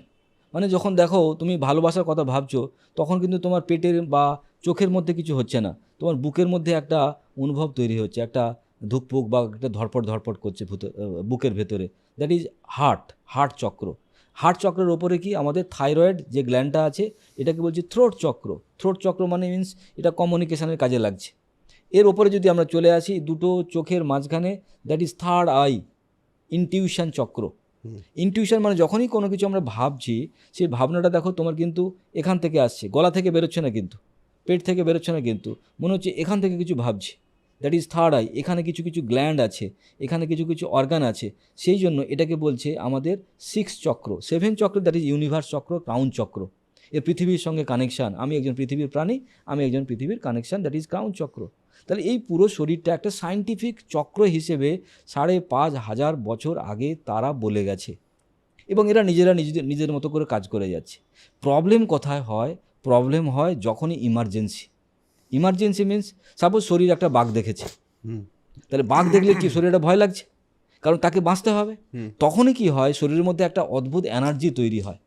মানে যখন দেখো তুমি ভালোবাসার কথা ভাবছো, তখন কিন্তু তোমার পেটের বা চোখের মধ্যে কিছু হচ্ছে না, তোমার বুকের মধ্যে একটা অনুভব তৈরি হচ্ছে, একটা ধুকপুক বা একটা ধরপট করছে বুকের ভেতরে, দ্যাট ইজ হার্ট চক্র। হার্ট চক্রের ওপরে কি আমাদের থাইরয়েড যে গ্ল্যান্ডটা আছে, এটাকে বলছি থ্রোট চক্র। থ্রোট চক্র মানে মিন্স এটা কমিউনিকেশনের কাজে লাগছে। এর ওপরে যদি আমরা চলে আসি, দুটো চোখের মাঝখানে, that is third eye, intuition চক্র। ইনটিউশন মানে যখনই কোনো কিছু আমরা ভাবছি, সেই ভাবনাটা দেখো তোমার কিন্তু এখান থেকে আসছে, গলা থেকে বেরোচ্ছে না, কিন্তু পেট থেকে বেরোচ্ছে না, কিন্তু মনে হচ্ছে এখান থেকে কিছু ভাবছি, দ্যাট ইজ থার্ড আই। এখানে কিছু কিছু গ্ল্যান্ড আছে, এখানে কিছু কিছু অর্গান আছে, সেই জন্য এটাকে বলছে আমাদের 6 চক্র। 7 চক্র দ্যাট ইজ ইউনিভার্স চক্র, ক্রাউন চক্র। এ পৃথিবীর সঙ্গে কানেকশান, আমি একজন পৃথিবীর প্রাণী, আমি একজন পৃথিবীর কানেকশান, দ্যাট ইজ ক্রাউন চক্র। তাহলে এই পুরো শরীরটা একটা সায়েন্টিফিক চক্র হিসেবে 5,500 বছর আগে তারা বলে গেছে, এবং এরা নিজেদের মতো করে কাজ করে যাচ্ছে। প্রবলেম কোথায় হয়? প্রবলেম হয় যখনই ইমার্জেন্সি মিন্স সাপোজ শরীর একটা বাঘ দেখেছে, তাহলে বাঘ দেখলে কি শরীরটা ভয় লাগছে, কারণ তাকে বাঁচতে হবে। তখনই কি হয়, শরীরের মধ্যে একটা অদ্ভুত এনার্জি তৈরি হয়,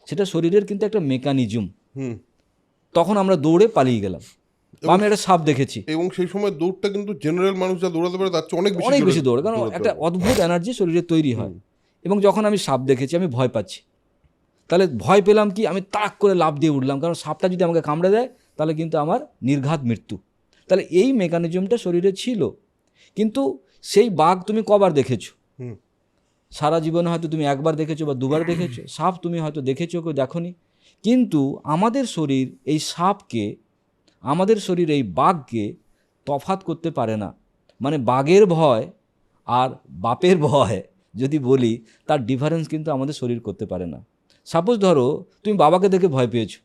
সেটা শরীরের কিন্তু একটা মেকানিজম। তখন আমরা দৌড়ে পালিয়ে গেলাম, বা আমি একটা সাপ দেখেছি, এবং সেই সময় দৌড়টা কিন্তু জেনারেল মানুষ যা দৌড়াতে পারে তার চেয়ে অনেক বেশি দৌড়, কারণ একটা অদ্ভুত এনার্জি শরীরে তৈরি হয়। এবং যখন আমি সাপ দেখেছি, আমি ভয় পাচ্ছি, তাহলে ভয় পেলাম কি, আমি তাক করে লাফ দিয়ে উঠলাম, কারণ সাপটা যদি আমাকে কামড়ে দেয় তাহলে কিন্তু আমার নির্ঘাত মৃত্যু। তাহলে এই মেকানিজমটা শরীরে ছিল। কিন্তু সেই বাঘ তুমি কবার দেখেছো? সারা জীবনে হয়তো তুমি একবার দেখেছো বা দুবার দেখেছো। সাপ তুমি হয়তো দেখেছো, কেউ দেখোনি। কিন্তু আমাদের শরীর এই সাপকে, আমাদের শরীর এই বাঘকে তফাৎ করতে পারে না। মানে বাঘের ভয় আর বাপের ভয় যদি বলি, তার ডিফারেন্স কিন্তু আমাদের শরীর করতে পারে না। সাপোজ ধরো তুমি বাবাকে দেখে ভয় পেয়েছো,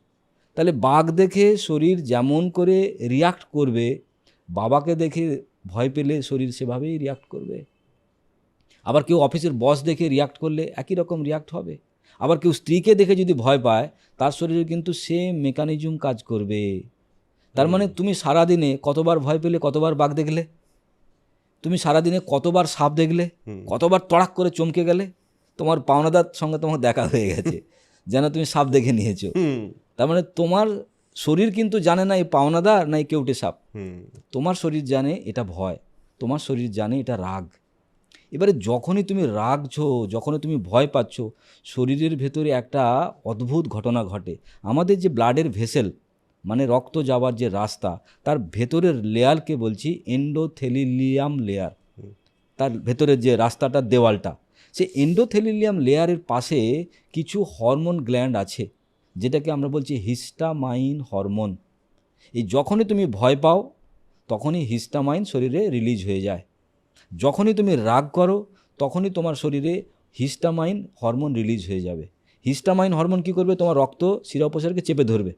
তাহলে বাঘ দেখে শরীর যেমন করে রিয়াক্ট করবে, বাবাকে দেখে ভয় পেলে শরীর সেভাবেই রিয়াক্ট করবে। আবার কেউ অফিসের বস দেখে রিয়াক্ট করলে একই রকম রিয়াক্ট হবে। আবার কেউ স্ত্রীকে দেখে যদি ভয় পায়, তার শরীরে কিন্তু সেম মেকানিজম কাজ করবে। তার মানে তুমি সারাদিনে কতবার ভয় পেলে, কতবার বাঘ দেখলে? তুমি সারাদিনে কতবার সাপ দেখলে, কতবার তড়াক করে চমকে গেলে? তোমার পাওনাদার সঙ্গে তোমার দেখা হয়ে গেছে, যেন তুমি সাপ দেখে নিয়েছো। তার মানে তোমার শরীর কিন্তু জানে না এই পাওনাদার না এই কেউটে সাপ। তোমার শরীর জানে এটা ভয়, তোমার শরীর জানে এটা রাগ। এবারে যখনই তুমি রাগছো, যখনই তুমি ভয় পাচ্ছ, শরীরের ভেতরে একটা অদ্ভুত ঘটনা ঘটে। আমাদের যে ব্লাডের ভেসেল, মানে রক্ত যাওয়ার যে রাস্তা, তার ভেতরের লেয়ারকে বলছি এন্ডোথেলিয়াম লেয়ার। তার ভেতরের যে রাস্তাটার দেওয়ালটা, সেই এন্ডোথেলিয়াম লেয়ারের পাশে কিছু হরমোন গ্ল্যান্ড আছে, যেটাকে আমরা বলছি হিস্টামাইন হরমোন। এই যখনই তুমি ভয় পাও, তখনই হিস্টামাইন শরীরে রিলিজ হয়ে যায়। যখনই তুমি রাগ করো, তখনই তোমার শরীরে হিস্টামাইন হরমোন রিলিজ হয়ে যাবে। হিস্টামাইন হরমোন কী করবে? তোমার রক্ত শিরা উপশিরাকে চেপে ধরবে,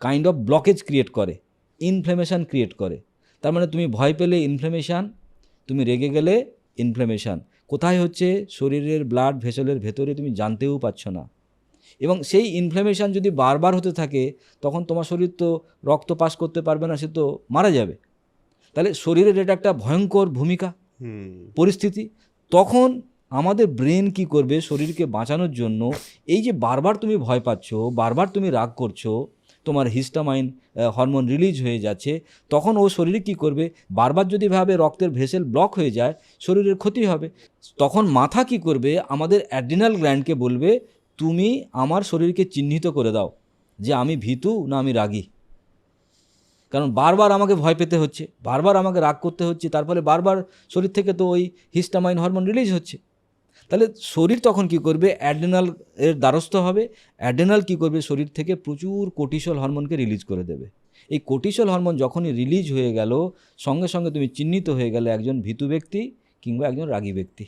কাইন্ড অফ ব্লকেজ ক্রিয়েট করে, ইনফ্ল্যামেশন ক্রিয়েট করে। তার মানে তুমি ভয় পেলে ইনফ্ল্যামেশান, তুমি রেগে গেলে ইনফ্ল্যামেশান। কোথায় হচ্ছে? শরীরের ব্লাড ভেসেলের ভেতরে, তুমি জানতেও পারছো না। এবং সেই ইনফ্ল্যামেশান যদি বারবার হতে থাকে, তখন তোমার শরীর তো রক্ত পাস করতে পারবে না, সে তো মারা যাবে। তাহলে শরীরের এটা একটা ভয়ঙ্কর ভূমিকা, পরিস্থিতি। তখন আমাদের ব্রেন কি করবে? শরীরকে বাঁচানোর জন্য, এই যে বারবার তুমি ভয় পাচ্ছ, বারবার তুমি রাগ করছো, তোমার হিস্টামাইন হরমোন রিলিজ হয়ে যাচ্ছে, তখন ও শরীরে কি করবে? বারবার যদি ভাবে রক্তের ভেসেল ব্লক হয়ে যায়, শরীরের ক্ষতি হবে। তখন মাথা কি করবে? আমাদের অ্যাড্রিনাল গ্ল্যান্ডকে বলবে, তুমি আমার শরীরকে চিহ্নিত করে দাও যে আমি ভীতু না আমি রাগী। কারণ বারবার আমাকে ভয় পেতে হচ্ছে, বারবার আমাকে রাগ করতে হচ্ছে, তার ফলে বারবার শরীর থেকে তো ওই হিস্টামাইন হরমোন রিলিজ হচ্ছে। তাহলে শরীর তখন কি করবে, অ্যাড্রেনাল এর দ্বারস্থ হবে। অ্যাড্রেনাল কি করবে, শরীর থেকে প্রচুর কোর্টিসল হরমোনকে রিলিজ করে দেবে। এই কোর্টিসল হরমোন যখনই রিলিজ হয়ে গেল, সঙ্গে সঙ্গে তুমি চিহ্নিত হয়ে গেলে একজন ভীতু ব্যক্তি কিংবা একজন রাগী ব্যক্তি।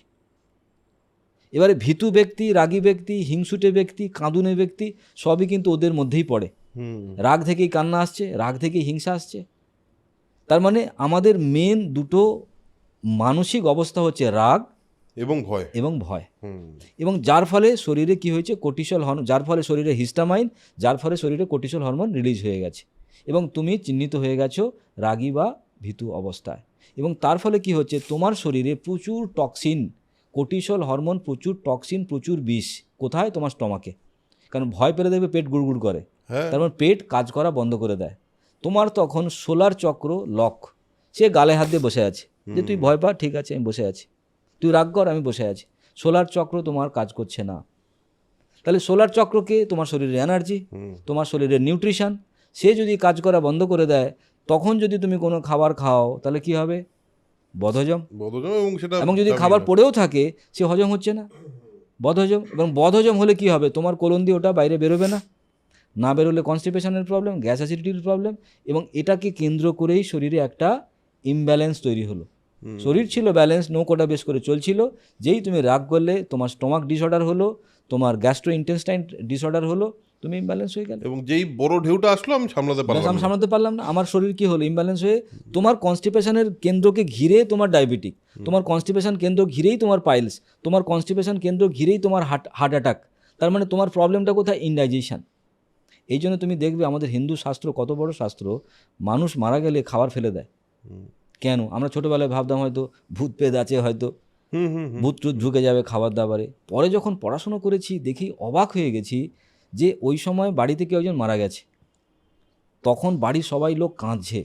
এবারে ভীতু ব্যক্তি, রাগী ব্যক্তি, হিংসুটে ব্যক্তি, কাঁদুনে ব্যক্তি সবই কিন্তু ওদের মধ্যেই পড়ে। রাগ থেকেই কান্না আসছে, রাগ থেকেই হিংসা আসছে। তার মানে আমাদের মেন দুটো মানসিক অবস্থা হচ্ছে রাগ এবং ভয়। এবং যার ফলে শরীরে কি হয়েছে, কোর্টিসল হরমোন, যার ফলে শরীরে হিস্টামাইন, যার ফলে শরীরে কোর্টিসল হরমোন রিলিজ হয়ে গেছে এবং তুমি চিহ্নিত হয়ে গেছো রাগী বা ভীতু অবস্থায়। এবং তার ফলে কি হচ্ছে, তোমার শরীরে প্রচুর টক্সিন, কোর্টিসল হরমোন, প্রচুর টক্সিন, প্রচুর বিষ। কোথায়? তোমার স্টমাকে। কারণ ভয় পেলে দেখবে পেট গুড়গুড় করে, তার মানে পেট কাজ করা বন্ধ করে দেয়। তোমার তখন সোলার চক্র লক, সে গালে হাত দিয়ে বসে আছে যে তুই ভয় পা, ঠিক আছে আমি বসে আছি, তুই রাগ কর আমি বসে আছি। সোলার চক্র তোমার কাজ করছে না। তাহলে সোলার চক্রকে তোমার শরীরের এনার্জি, তোমার শরীরের নিউট্রিশন, সে যদি কাজ করা বন্ধ করে দেয়, তখন যদি তুমি কোনো খাবার খাও তাহলে কি হবে, বদহজম। এবং যদি খাবার পড়েও থাকে সে হজম হচ্ছে না, বদহজম। এবং বদহজম হলে কি হবে, তোমার কোলন দিয়ে ওটা বাইরে বেরোবে না, না বেরোলে কনস্টিপেশনের প্রবলেম, গ্যাস অ্যাসিডিটির প্রবলেম। এবং এটাকে কেন্দ্র করেই শরীরে একটা ইমব্যালেন্স তৈরি হলো। শরীর ছিল ব্যালেন্স, নৌকোটা বেশ করে চলছিল, যেই তুমি রাগ করলে তোমার স্টমাক ডিসঅর্ডার হলো, তোমার গ্যাস্ট্রো ইন্টেস্টাইন ডিসঅর্ডার হলো, তুমি ইমব্যালেন্স হয়ে গেলে। এবং যেই বড় ঢেউটা আসলো আমি সামলাতে পারলাম না, আমার শরীর কি হলো, ইমব্যালেন্স হয়ে তোমার কনস্টিপেশনের কেন্দ্রকে ঘিরে তোমার ডায়াবেটিক, তোমার কনস্টিপেশন কেন্দ্র ঘিরেই তোমার পাইলস, তোমার কনস্টিপেশন কেন্দ্র ঘিরেই তোমার হার্ট অ্যাটাক। তার মানে তোমার প্রবলেমটা কোথায়, ইনডাইজেশন। এই জন্য তুমি দেখবে আমাদের হিন্দু শাস্ত্র, কত বড় শাস্ত্র, মানুষ মারা গেলে খাবার ফেলে দেয়। কেন? আমরা ছোটোবেলায় ভাবতাম হয়তো ভূত পেদ আছে, হয়তো ভূত টুত ঢুকে যাবে খাবার দাবারে। পরে যখন পড়াশুনো করেছি দেখি অবাক হয়ে গেছি যে ওই সময় বাড়িতে কেউ একজন মারা গেছে, তখন বাড়ির সবাই লোক কাঁদছে,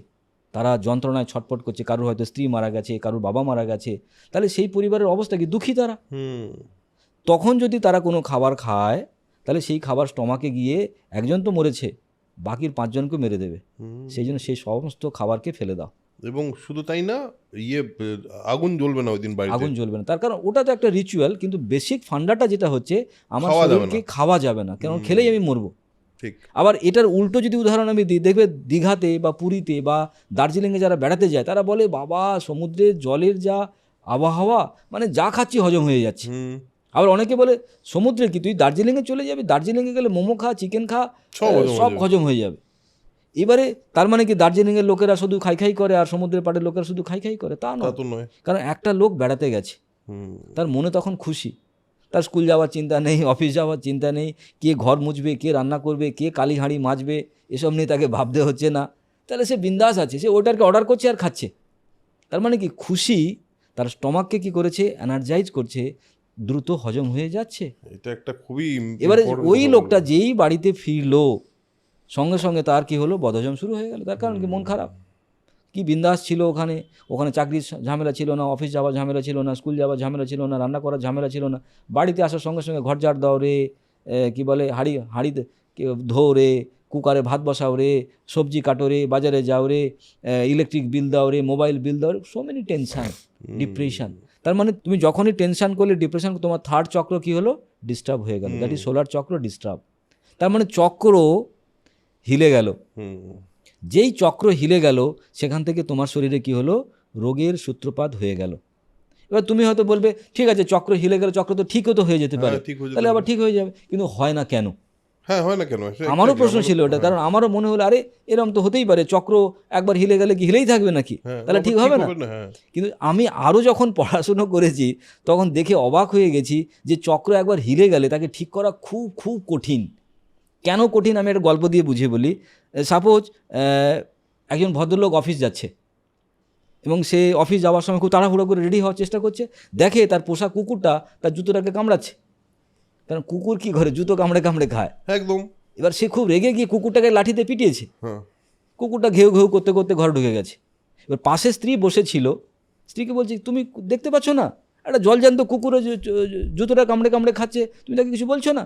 তারা যন্ত্রণায় ছটফট করছে, কারুর হয়তো স্ত্রী মারা গেছে, কারুর বাবা মারা গেছে, তাহলে সেই পরিবারের অবস্থা কি, দুঃখী তারা। তখন যদি তারা কোনো খাবার খায় তাহলে সেই খাবার স্টমাকে গিয়ে একজন তো মরেছে, বাকির 5 জনকে মেরে দেবে। সেই জন্য সেই সমস্ত খাবারকে ফেলে দাও। এবং শুধু তাই না, আগুন জ্বলবে না ওই দিন বাড়িতে, আগুন জ্বলবে না। তার কারণ ওটা তো একটা রিচুয়াল, কিন্তু বেসিক ফান্ডাটা যেটা হচ্ছে আমার শরীরকে খাওয়া যাবে না, কারণ খেলেই আমি মরবো। ঠিক। আবার এটার উল্টো যদি উদাহরণ আমি দিই, দেখবে দীঘাতে বা পুরীতে বা দার্জিলিংয়ে যারা বেড়াতে যায় তারা বলে বাবা সমুদ্রের জলের যা আবহাওয়া, মানে যা খাচ্ছি হজম হয়ে যাচ্ছে। আবার অনেকে বলে সমুদ্রে কি, তুই দার্জিলিংয়ে চলে যাবি, দার্জিলিংয়ে গেলে মোমো খা, চিকেন খা, সব হজম হয়ে যাবে। এবারে তার মানে কি দার্জিলিংয়ের লোকেরা শুধু খাই খাই করে আর সমুদ্রের পাড়ের লোকেরা শুধু খাই খাই করে? তা নয়। কারণ একটা লোক বেড়াতে গেছে, তার মনে তখন খুশি, তার স্কুল যাওয়ার চিন্তা নেই, অফিস যাওয়ার চিন্তা নেই, কে ঘর মুছবে, কে রান্না করবে, কে কালি হাঁড়ি মাজবে, এসব নিয়ে তাকে ভাবতে হচ্ছে না। তাহলে সে বিন্দাস আছে, সে ওটাকে অর্ডার করছে আর খাচ্ছে। তার মানে কি খুশি, তার স্টমাককে কি করেছে, এনার্জাইজ করছে, দ্রুত হজম হয়ে যাচ্ছে। এটা একটা খুবই। এবারে ওই লোকটা যেই বাড়িতে ফিরলো সঙ্গে সঙ্গে তার কি হলো, বদহজম শুরু হয়ে গেল। তার কারণ কি, মন খারাপ, কি বিন্দাস ছিল ওখানে চাকরির ঝামেলা ছিল না, অফিস যাওয়ার ঝামেলা ছিল না, স্কুল যাওয়ার ঝামেলা ছিল না, রান্না করার ঝামেলা ছিল না। বাড়িতে আসার সঙ্গে সঙ্গে ঘর ঝাড় দাও রে, কি বলে হাঁড়িতে ধো রে, কুকারে ভাত বসাও রে, সবজি কাটো রে, বাজারে যাও রে, ইলেকট্রিক বিল দাও রে, মোবাইল বিল দাও রে, সো মেনি টেনশন, ডিপ্রেশন। তার মানে তুমি যখনই টেনশন করলে, ডিপ্রেশন, তোমার থার্ড চক্র কি হলো, ডিস্টার্ব হয়ে গেল, দ্যাট ইজ সোলার চক্র ডিস্টার্ব। তার মানে চক্র হিলে গেল। যেই চক্র হিলে গেল সেখান থেকে তোমার শরীরে কি হলো, রোগের সূত্রপাত হয়ে গেল। এবার তুমি হয়তো বলবে ঠিক আছে চক্র হিলে গেল, চক্র তো ঠিকও তো হয়ে যেতে পারে, তাহলে আবার ঠিক হয়ে যাবে, কিন্তু হয় না কেন? হয় না কেন? আমারও প্রশ্ন ছিল ওটা, কারণ আমারও মনে হলো আরে এরকম তো হতেই পারে, চক্র একবার হিলে গেলে কি হিলেই থাকবে নাকি, তাহলে ঠিক হবে না? কিন্তু আমি আরও যখন পড়াশুনো করেছি তখন দেখে অবাক হয়ে গেছি যে চক্র একবার হিলে গেলে তাকে ঠিক করা খুব খুব কঠিন। কেন কঠিন আমি একটা গল্প দিয়ে বুঝিয়ে বলি। সাপোজ একজন ভদ্রলোক অফিস যাচ্ছে এবং সে অফিস যাওয়ার সময় খুব তাড়াহুড়ো করে রেডি হওয়ার চেষ্টা করছে, দেখে তার পোষা কুকুরটা তার জুতোটাকে কামড়াচ্ছে, কারণ কুকুর কি করে, জুতো কামড়ে কামড়ে খায় একদম। এবার সে খুব রেগে গিয়ে কুকুরটাকে লাঠিতে পিটিয়েছে, কুকুরটা ঘেউ ঘেউ করতে করতে ঘরে ঢুকে গেছে। এবার পাশে স্ত্রী বসেছিল, স্ত্রীকে বলছি তুমি দেখতে পাচ্ছ না একটা জলজান্ত কুকুরে জুতোটা কামড়ে কামড়ে খাচ্ছে, তুমি তাকে কিছু বলছো না?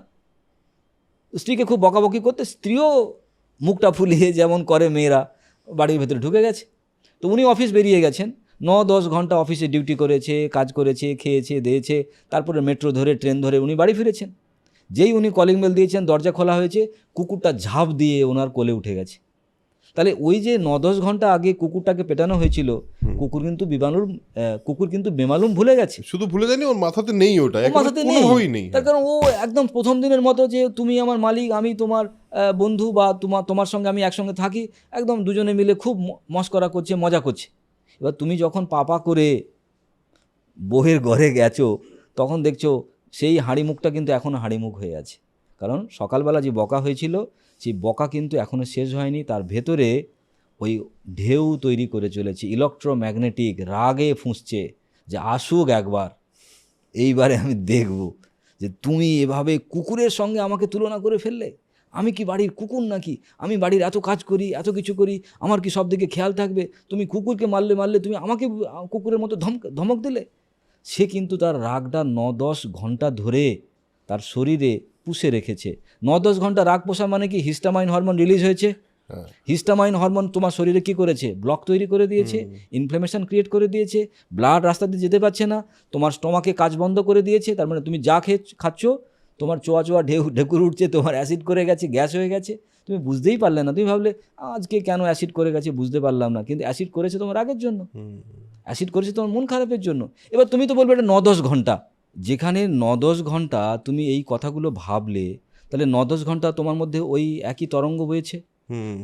স্ত্রীকে খুব বকাবকি করতে, স্ত্রীও মুখটা ফুলিয়ে যেমন করে মেয়েরা, বাড়ির ভেতরে ঢুকে গেছে। তো উনি অফিস বেরিয়ে গেছেন, 9-10 ঘন্টা অফিসে ডিউটি করেছে, কাজ করেছে, খেয়েছে দিয়েছে, তারপরে মেট্রো ধরে ট্রেন ধরে উনি বাড়ি ফিরেছেন। যেই উনি কলিং বেল দিয়েছেন, দরজা খোলা হয়েছে, কুকুরটা ঝাঁপ দিয়ে ওনার কোলে উঠে গেছে। তাহলে ওই যে 9-10 ঘন্টা আগে কুকুরটাকে পেটানো হয়েছিল, কুকুর কিন্তু বেমালুম ভুলে গেছে। শুধু ভুলে যায়নি, ওর মাথাতে নেই, ওটা ওর মাথাতে নেই, কোনোভাবেই নেই। তার কারণ ও একদম প্রথম দিনের মতো যে তুমি আমার মালিক, আমি তোমার বন্ধু, বা তোমার সঙ্গে আমি একসঙ্গে থাকি, একদম দুজনে মিলে খুব মস্করা করছে, মজা করছে। এবার তুমি যখন পাপা করে বউয়ের ঘরে গেছো, তখন দেখছো সেই হাঁড়ি মুখটা কিন্তু এখনও হাঁড়ি মুখ হয়ে আছে। কারণ সকালবেলা যে বকা হয়েছিল, সেই বকা কিন্তু এখনও শেষ হয়নি, তার ভেতরে ওই ঢেউ তৈরি করে চলেছে, ইলেকট্রোম্যাগনেটিক রাগে ফুঁসছে যে আসুক একবার, এইবারে আমি দেখব যে তুমি এভাবে কুকুরের সঙ্গে আমাকে তুলনা করে ফেললে। আমি কি বাড়ির কুকুর নাকি? আমি বাড়ির এত কাজ করি, এত কিছু করি, আমার কি সব দিকে খেয়াল থাকবে? তুমি কুকুরকে মারলে তুমি আমাকে কুকুরের মতো ধমক দিলে। সে কিন্তু তার রাগটা 9-10 ঘন্টা ধরে তার শরীরে পুষে রেখেছে। 9-10 ঘন্টা রাগ পোষা মানে কি, হিস্টামাইন হরমোন রিলিজ হয়েছে। হিস্টামাইন হরমোন তোমার শরীরে কি করেছে? ব্লক তৈরি করে দিয়েছে, ইনফ্লামেশন ক্রিয়েট করে দিয়েছে, ব্লাড রাস্তা দিয়ে যেতে পারছে না, তোমার স্টমাকে কাজ বন্ধ করে দিয়েছে। তার মানে তুমি যা খাচ্ছ, তোমার চোয়া ঢেকুর উঠছে, তোমার অ্যাসিড করে গেছে, গ্যাস হয়ে গেছে, তুমি বুঝতেই পারলে না। তুমি ভাবলে আজকে কেন অ্যাসিড করে গেছে, বুঝতে পারলাম না, কিন্তু অ্যাসিড করেছে তোমার রাগের জন্য, অ্যাসিড করেছে তোমার মন খারাপের জন্য। এবার তুমি তো বলবে এটা 9-10 ঘন্টা। যেখানে 9-10 ঘন্টা তুমি এই কথাগুলো ভাবলে, তাহলে 9-10 ঘন্টা তোমার মধ্যে ওই একই তরঙ্গ বয়েছে।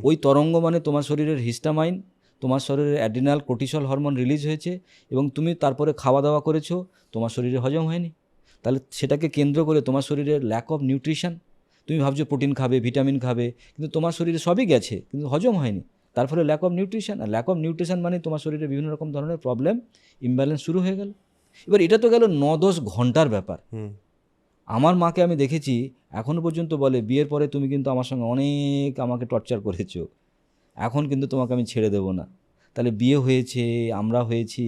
ওই তরঙ্গ মানে তোমার শরীরের হিস্টামাইন, তোমার শরীরের অ্যাড্রিনাল কোর্টিসল হরমোন রিলিজ হয়েছে, এবং তুমি তারপরে খাওয়া দাওয়া করেছো, তোমার শরীরে হজম হয়নি। তাহলে সেটাকে কেন্দ্র করে তোমার শরীরের ল্যাক অফ নিউট্রিশন, তুমি ভাবছো প্রোটিন খাবে, ভিটামিন খাবে, কিন্তু তোমার শরীরে সবই গেছে, কিন্তু হজম হয়নি। তার ফলে ল্যাক অফ নিউট্রিশন, আর ল্যাক অফ নিউট্রিশন মানে তোমার শরীরে বিভিন্ন রকম ধরনের প্রবলেম, ইমব্যালেন্স শুরু হয়ে গেল। এবার এটা তো গেল 9-10 ঘন্টার ব্যাপার। আমার মাকে আমি দেখেছি এখনও পর্যন্ত বলে, বিয়ের পরে তুমি কিন্তু আমার সঙ্গে অনেক আমাকে টর্চার করেছো, এখন কিন্তু তোমাকে আমি ছেড়ে দেবো না। তাহলে বিয়ে হয়েছে, আমরা হয়েছি,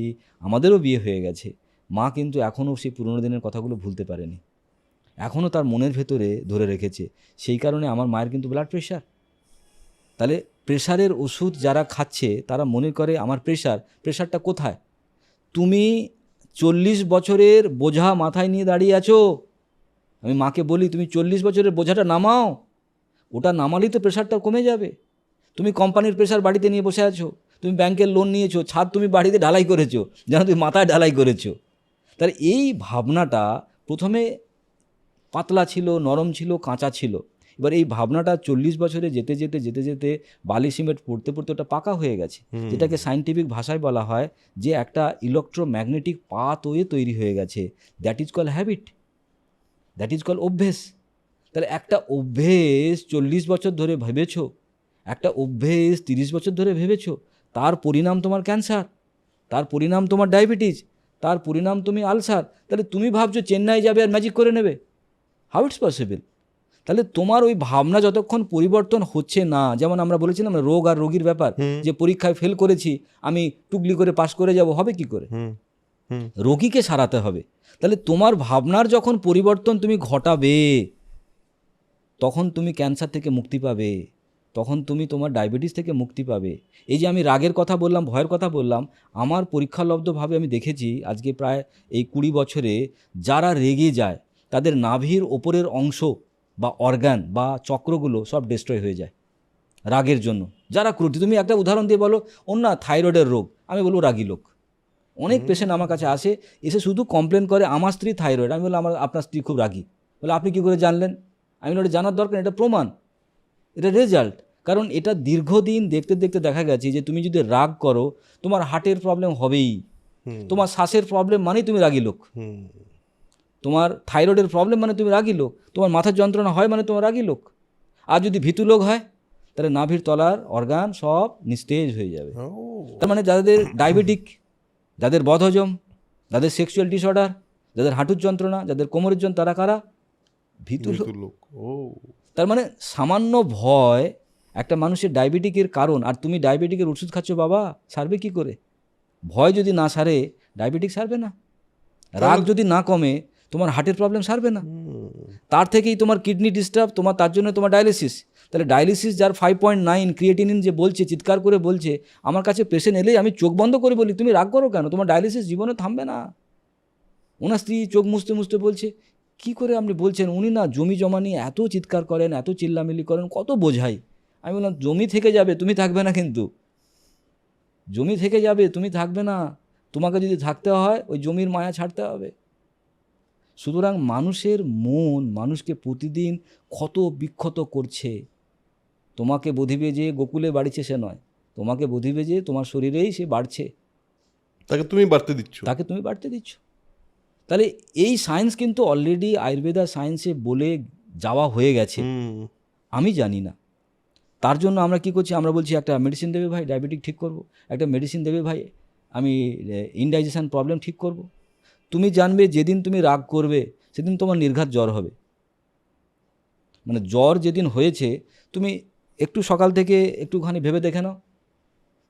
আমাদেরও বিয়ে হয়ে গেছে, মা কিন্তু এখনও সেই পুরনো দিনের কথাগুলো ভুলতে পারেনি, এখনও তার মনের ভেতরে ধরে রেখেছে। সেই কারণে আমার মায়ের কিন্তু ব্লাড প্রেশার। তাহলে প্রেশারের ওষুধ যারা খাচ্ছে তারা মনে করে আমার প্রেশারটা কোথায়? তুমি 40 বছরের বোঝা মাথায় নিয়ে দাঁড়িয়ে আছো। আমি মাকে বলি, তুমি 40 বছরের বোঝাটা নামাও, ওটা নামালেই তো প্রেশারটা কমে যাবে। তুমি কোম্পানির প্রেশার বাড়িতে নিয়ে বসে আছো, তুমি ব্যাংকের লোন নিয়েছো, ছাদ তুমি বাড়িতে ঢালাই করেছো, যেন তুমি মাথায় ঢালাই করেছো। তাহলে এই ভাবনাটা প্রথমে পাতলা ছিল, নরম ছিল, কাঁচা ছিল। এবার এই ভাবনাটা 40 বছরে যেতে যেতে বালি সিমেন্ট পড়তে ওটা পাকা হয়ে গেছে, যেটাকে সায়েন্টিফিক ভাষায় বলা হয় যে একটা ইলেকট্রোম্যাগনেটিক পাথওয়ে তৈরি হয়ে গেছে। That is call habit, that is call অভ্যেস। তাহলে একটা অভ্যেস 40 বছর ধরে ভেবেছো, একটা অভ্যেস 30 বছর ধরে ভেবেছো, তার পরিণাম তোমার ক্যান্সার, তার পরিণাম তোমার ডায়াবেটিস, তার পরিণাম তুমি আলসার। তাহলে তুমি ভাবছো চেন্নাই যাবে আর ম্যাজিক করে নেবে? How it's possible? তাহলে তোমার ওই ভাবনা যতক্ষণ পরিবর্তন হচ্ছে না, যেমন আমরা বলেছিলাম রোগ আর রোগীর ব্যাপার, যে পরীক্ষায় ফেল করেছি আমি টুকলি করে পাশ করে যাব, হবে কি করে? রোগীকে সারাতে হবে। তাহলে তোমার ভাবনার যখন পরিবর্তন তুমি ঘটাবে, তখন তুমি ক্যান্সার থেকে মুক্তি পাবে, তখন তুমি তোমার ডায়াবেটিস থেকে মুক্তি পাবে। এই যে আমি রাগের কথা বললাম, ভয়ের কথা বললাম, আমার পরীক্ষালব্ধভাবে আমি দেখেছি আজকে প্রায় এই 20 বছরে যারা রেগে যায় তাদের নাভির ওপরের অংশ বা অর্গান বা চক্রগুলো সব ডিস্ট্রয় হয়ে যায় রাগের জন্য। যারা ক্রোধী, তুমি একটা উদাহরণ দিয়ে বলো, ওর না থাইরয়েডের রোগ, আমি বলবো রাগী লোক। অনেক পেশেন্ট আমার কাছে আসে, এসে শুধু কমপ্লেন করে আমার স্ত্রী থাইরয়েড। আমি বললাম আপনার স্ত্রী খুব রাগী। বলে আপনি কী করে জানলেন? আমি বলি এটা জানার দরকার, এটা প্রমাণ, এটা রেজাল্ট। কারণ এটা দীর্ঘদিন দেখতে দেখা গেছে যে তুমি যদি রাগ করো তোমার হার্টের প্রবলেম হবেই, তোমার শ্বাসের প্রবলেম মানেই তুমি রাগী লোক, তোমার থাইরয়েডের প্রবলেম মানে তুমি রাগী লোক, তোমার মাথার যন্ত্রণা হয় মানে তোমার রাগী লোক। আর যদি ভীতু লোক হয় তাহলে নাভির তলার অর্গান সব নিস্তেজ হয়ে যাবে। তার মানে যাদের ডায়াবেটিক, যাদের বদহজম, যাদের সেক্সুয়াল ডিসঅর্ডার, যাদের হাঁটুর যন্ত্রণা, যাদের কোমরের যন্ত্রণা, তারা কারা? ভীতু লোক। তার মানে সামান্য ভয় একটা মানুষের ডায়াবেটিকের কারণ। আর তুমি ডায়াবেটিকের ওষুধ খাচ্ছ, বাবা সারবে কি করে? ভয় যদি না সারে ডায়াবেটিক সারবে না, রাগ যদি না কমে তোমার হার্টের প্রবলেম সারবে না, তার থেকেই তোমার কিডনি ডিস্টার্ব, তোমার তার জন্য তোমার ডায়ালিসিস। তাহলে ডায়ালিসিস যার 5.9 ক্রিয়েটিনিন যে বলছে, চিৎকার করে বলছে, আমার কাছে পেশেন্ট এলেই আমি চোখ বন্ধ করে বলি তুমি রাগ করো কেন, তোমার ডায়ালিসিস জীবনে থামবে না। ওনার স্ত্রী চোখ মুছতে মুছতে বলছে কি করে আপনি বলছেন, উনি না জমি জমা নিয়ে এত চিৎকার করেন, এত চিল্লামিল্লি করেন, কত বোঝাই। আমি বললাম জমি থেকে যাবে, তুমি থাকবে না, কিন্তু জমি থেকে যাবে, তুমি থাকবে না। তোমাকে যদি থাকতে হয় ওই জমির মায়া ছাড়তে হবে। সুতরাং মানুষের মন মানুষকে প্রতিদিন ক্ষত বিক্ষত করছে। তোমাকে বধিবে যে গোকুলে বাড়িছে সে নয়, তোমাকে বধিবে যে তোমার শরীরেই সে বাড়ছে, তাকে তুমি বাড়তে দিচ্ছ। তাকে তুমি বাড়তে দিচ্ছ। তাহলে এই সায়েন্স কিন্তু অলরেডি আয়ুর্বেদা সায়েন্সে বলে যাওয়া হয়ে গেছে, আমি জানি না। তার জন্য আমরা কি করছি, আমরা বলছি একটা মেডিসিন দেবে ভাই ডায়াবেটিক ঠিক করব, একটা মেডিসিন দেবে ভাই আমি ইনডাইজেশন প্রবলেম ঠিক করব। তুমি জানবে যেদিন তুমি রাগ করবে সেদিন তোমার নির্ঘাত জ্বর হবে। মানে জ্বর যেদিন হয়েছে তুমি একটু সকাল থেকে একটুখানি ভেবে দেখে নাও,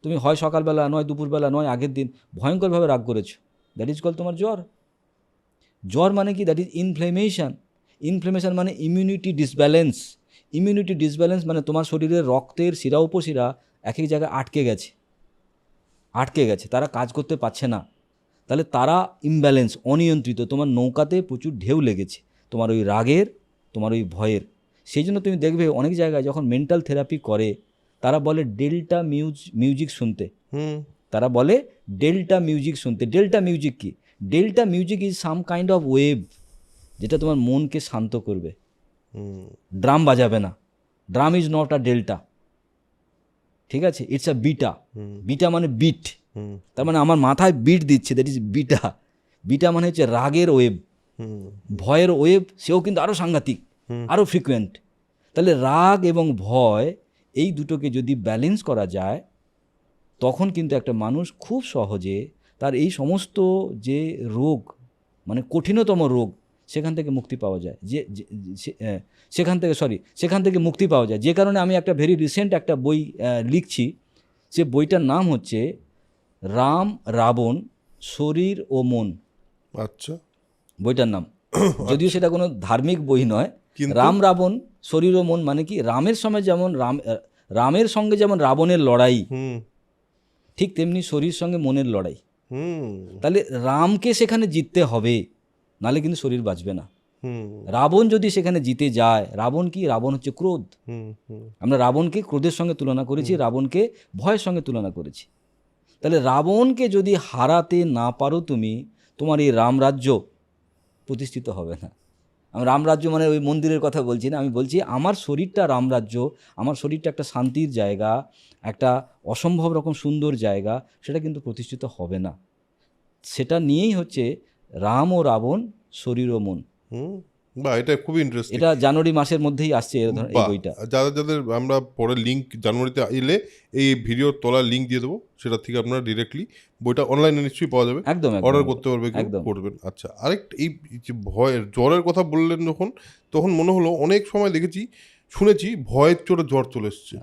তুমি হয় সকালবেলা নয় দুপুরবেলা নয় আগের দিন ভয়ঙ্করভাবে রাগ করেছো, দ্যাট ইজ কল তোমার জ্বর। জ্বর মানে কি, দ্যাট ইজ ইনফ্লেমেশন। ইনফ্লেমেশন মানে ইমিউনিটি ডিসব্যালেন্স। ইমিউনিটি ডিসব্যালেন্স মানে তোমার শরীরের রক্তের শিরা উপশিরা এক এক জায়গায় আটকে গেছে, তারা কাজ করতে পারছে না। তাহলে তারা ইমব্যালেন্স, অনিয়ন্ত্রিত, তোমার নৌকাতে প্রচুর ঢেউ লেগেছে তোমার ওই রাগের, তোমার ওই ভয়ের। সেই জন্য তুমি দেখবে অনেক জায়গায় যখন মেন্টাল থেরাপি করে তারা বলে ডেল্টা মিউজিক শুনতে, তারা বলে ডেল্টা মিউজিক শুনতে। ডেল্টা মিউজিক কি? Delta music is some kind of wave যেটা তোমার মনকে শান্ত করবে। ড্রাম বাজাবে না, drum is not a delta, ঠিক আছে, ইটস আ বিটা। বিটা মানে বিট, তার মানে আমার মাথায় বিট দিচ্ছে, দ্যাট ইজ বিটা। বিটা মানে হচ্ছে রাগের ওয়েভ, ভয়ের ওয়েভ, সেও কিন্তু আরও সাংঘাতিক, আরও ফ্রিকুয়েন্ট। তাহলে রাগ এবং ভয় এই দুটোকে যদি ব্যালেন্স করা যায় তখন কিন্তু একটা মানুষ খুব সহজে তার এই সমস্ত যে রোগ, মানে কঠিনতম রোগ, সেখান থেকে মুক্তি পাওয়া যায়। সেখান থেকে মুক্তি পাওয়া যায়। যে কারণে আমি একটা ভেরি রিসেন্ট একটা বই লিখছি, সে বইটার নাম হচ্ছে রাম রাবণ শরীর ও মন। আচ্ছা, বইটার নাম, যদিও সেটা কোনো ধার্মিক বই নয়। রাম রাবণ শরীর ও মন মানে কি, রামের সঙ্গে যেমন রাবণের লড়াই, ঠিক তেমনি শরীর সঙ্গে মনের লড়াই। তাহলে রামকে সেখানে জিততে হবে, নালে কিন্তু শরীর বাঁচবে না। রাবণ যদি সেখানে জিতে যায়, রাবণ কি? রাবণ হচ্ছে ক্রোধ। আমরা রাবণকে ক্রোধের সঙ্গে তুলনা করেছি, রাবণকে ভয়ের সঙ্গে তুলনা করেছি। তাহলে রাবণকে যদি হারাতে না পারো তুমি, তোমার এই রামরাজ্য প্রতিষ্ঠিত হবে না। আমি রামরাজ্য মানে ওই মন্দিরের কথা বলছি না, আমি বলছি আমার শরীরটা রামরাজ্য, আমার শরীরটা একটা শান্তির জায়গা, একটা অসম্ভব রকম সুন্দর জায়গা, সেটা কিন্তু প্রতিষ্ঠিত হবে না। সেটা নিয়েই হচ্ছে রাম ও রাবণ শরীর ও মন। এটা খুবই ইন্টারেস্টিং। এটা জানুয়ারি মাসের মধ্যেই আসছে এই বইটা। যাদের আমরা পরে লিঙ্ক জানুয়ারিতে এলে এই ভিডিওর তলার লিঙ্ক দিয়ে দেবো, সেটা থেকে আপনারা ডিরেক্টলি বইটা অনলাইনে নিশ্চয়ই পাওয়া যাবে, একদম অর্ডার করতে পারবে, করবেন। আচ্ছা, আরেকটা এই যে ভয়ের জ্বরের কথা বললেন যখন, তখন মনে হলো অনেক সময় শুনেছি ভয়ের চোটে জ্বর চলে এসছে,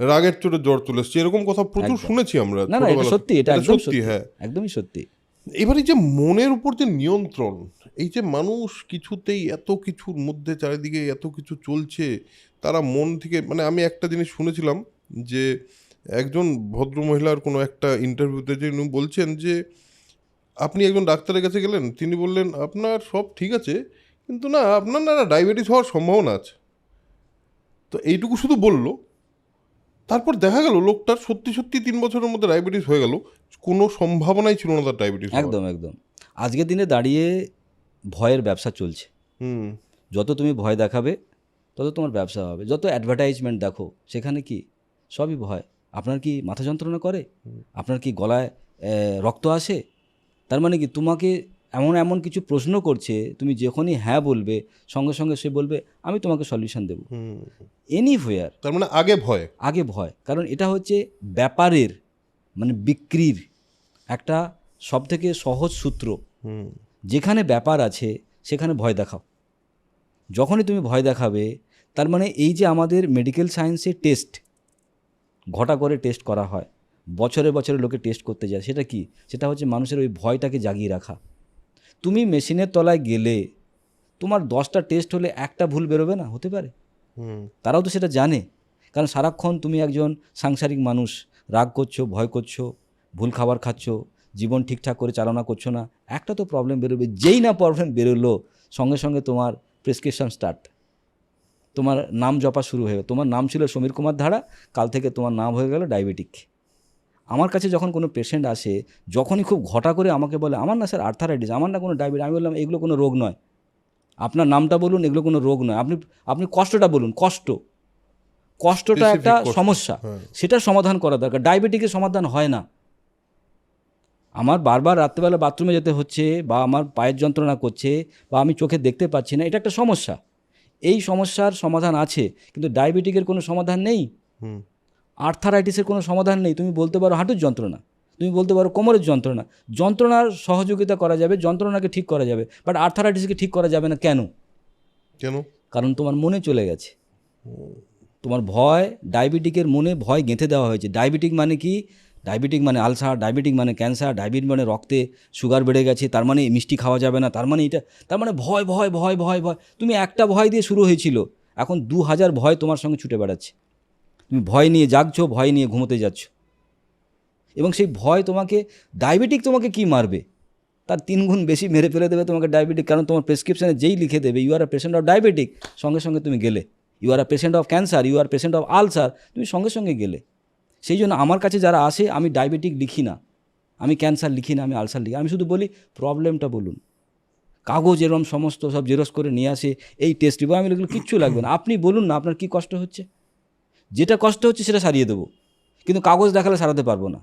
রাগের চোটে জ্বর চলে এসছে, এরকম কথা প্রচুর শুনেছি আমরা। না না, এটা সত্যি, এটা একদম সত্যি, হ্যাঁ একদমই সত্যি। এবারে যে মনের উপর যে নিয়ন্ত্রণ, এই যে মানুষ কিছুতেই এত কিছুর মধ্যে চারিদিকে এত কিছু চলছে, তারা মন থেকে, মানে আমি একটা জিনিস শুনেছিলাম যে একজন ভদ্রমহিলার কোনো একটা ইন্টারভিউতে যে উনি বলছেন যে আপনি একজন ডাক্তারের কাছে গেলেন, তিনি বললেন আপনার সব ঠিক আছে, কিন্তু না আপনার না ডায়াবেটিস হওয়ার সম্ভাবনা আছে। তো এইটুকু শুধু বলল, তারপর দেখা গেল লোকটার সত্যি 3 বছরের মধ্যে ডায়াবেটিস হয়ে গেল, কোনো সম্ভাবনাই ছিল না তার ডায়াবেটিস। একদম একদম। আজকের দিনে দাঁড়িয়ে ভয়ের ব্যবসা চলছে। যত তুমি ভয় দেখাবে তত তোমার ব্যবসা হবে। যত অ্যাডভার্টাইজমেন্ট দেখো সেখানে কি সবই ভয়। আপনার কি মাথা যন্ত্রণা করে? আপনার কি গলায় রক্ত আসে? তার মানে কি তোমাকে এমন কিছু প্রশ্ন করছে, তুমি যখনই হ্যাঁ বলবে সঙ্গে সঙ্গে সে বলবে আমি তোমাকে সলিউশন দেবো। এনিহোয়ার, তার মানে আগে ভয়। কারণ এটা হচ্ছে ব্যাপারের, মানে বিক্রির একটা সবথেকে সহজ সূত্র। যেখানে ব্যাপার আছে সেখানে ভয় দেখাও। যখনই তুমি ভয় দেখাবে, তার মানে এই যে আমাদের মেডিকেল সায়েন্সে টেস্ট ঘটা করে টেস্ট করা হয়, বছরে বছরে লোকে টেস্ট করতে যায়, সেটা কি? সেটা হচ্ছে মানুষের ওই ভয়টাকে জাগিয়ে রাখা। তুমি মেশিনের তলায় গেলে তোমার 10টা টেস্ট হলে একটা ভুল বেরোবে না? হতে পারে। তারাও তো সেটা জানে, কারণ সারাক্ষণ তুমি একজন সাংসারিক মানুষ, রাগ করছো, ভয় করছো, ভুল খাবার খাচ্ছ, জীবন ঠিকঠাক করে চালনা করছো না, একটা তো প্রবলেম বেরোবে। যেই না প্রবলেম বেরোলো সঙ্গে সঙ্গে তোমার প্রেসক্রিপশন স্টার্ট, তোমার নাম জপা শুরু হয়ে গেল। তোমার নাম ছিল সমীর কুমার ধারা, কাল থেকে তোমার নাম হয়ে গেল ডায়াবেটিক। আমার কাছে যখন কোনো পেশেন্ট আসে, যখনই খুব ঘটা করে আমাকে বলে আমার না স্যার আর্থারাইটিস, আমার না কোনো ডায়াবেটিস, আমি বললাম এগুলো কোনো রোগ নয়, আপনার নামটা বলুন, এগুলো কোনো রোগ নয়, আপনি কষ্টটা বলুন, কষ্টটা একটা সমস্যা, সেটার সমাধান করা দরকার। ডায়াবেটিকের সমাধান হয় না। আমার বারবার রাত্রেবেলা বাথরুমে যেতে হচ্ছে, বা আমার পায়ের যন্ত্রণা করছে, বা আমি চোখে দেখতে পাচ্ছি না, এটা একটা সমস্যা। এই সমস্যার সমাধান আছে, কিন্তু ডায়াবেটিকের কোনো সমাধান নেই, আর্থারাইটিসের কোনো সমাধান নেই। তুমি বলতে পারো হাঁটুর যন্ত্রণা, তুমি বলতে পারো কোমরের যন্ত্রণা, যন্ত্রণার সহযোগিতা করা যাবে, যন্ত্রণাকে ঠিক করা যাবে, বাট আর্থারাইটিসকে ঠিক করা যাবে না। কেন? কারণ তোমার মনে চলে গেছে। তোমার ভয়, ডায়াবেটিকের মনে ভয় গেঁথে দেওয়া হয়েছে। ডায়াবেটিক মানে কি? ডায়াবেটিক মানে আলসার, ডায়াবেটিক মানে ক্যান্সার, ডায়াবেটিক মানে রক্তে সুগার বেড়ে গেছে, তার মানে মিষ্টি খাওয়া যাবে না, তার মানে এটা, তার মানে ভয় ভয় ভয় ভয় ভয়। তুমি একটা ভয় দিয়ে শুরু হয়েছিল, এখন 2000 ভয় তোমার সঙ্গে ছুটে বেড়াচ্ছে। তুমি ভয় নিয়ে জাগছো, ভয় নিয়ে ঘুমোতে যাচ্ছ, এবং সেই ভয় তোমাকে, ডায়াবেটিক তোমাকে কি মারবে তার 3 গুণ বেশি মেরে ফেলে দেবে তোমাকে ডায়াবেটিক। কারণ তোমার প্রেসক্রিপশনে যেই লিখে দেবে you are a patient of diabetic, সঙ্গে সঙ্গে তুমি গেলে। You are a patient of cancer, you are patient of ulcer, তুমি সঙ্গে সঙ্গে গেলে। সেই জন্য আমার কাছে যারা আসে, আমি ডায়াবেটিক লিখি না, আমি ক্যান্সার লিখি না, আমি আলসার লিখি। আমি শুধু বলি প্রবলেমটা বলুন। কাগজ এরম সমস্ত সব জেরক্স করে নিয়ে আসে, এই টেস্ট রিপোর্ট, আমি লিখলে কিচ্ছু লাগবে না। আপনি বলুন না আপনার কী কষ্ট হচ্ছে, যেটা কষ্ট হচ্ছে সেটা সারিয়ে দেবো, কিন্তু কাগজ দেখালে সারাতে পারবো না,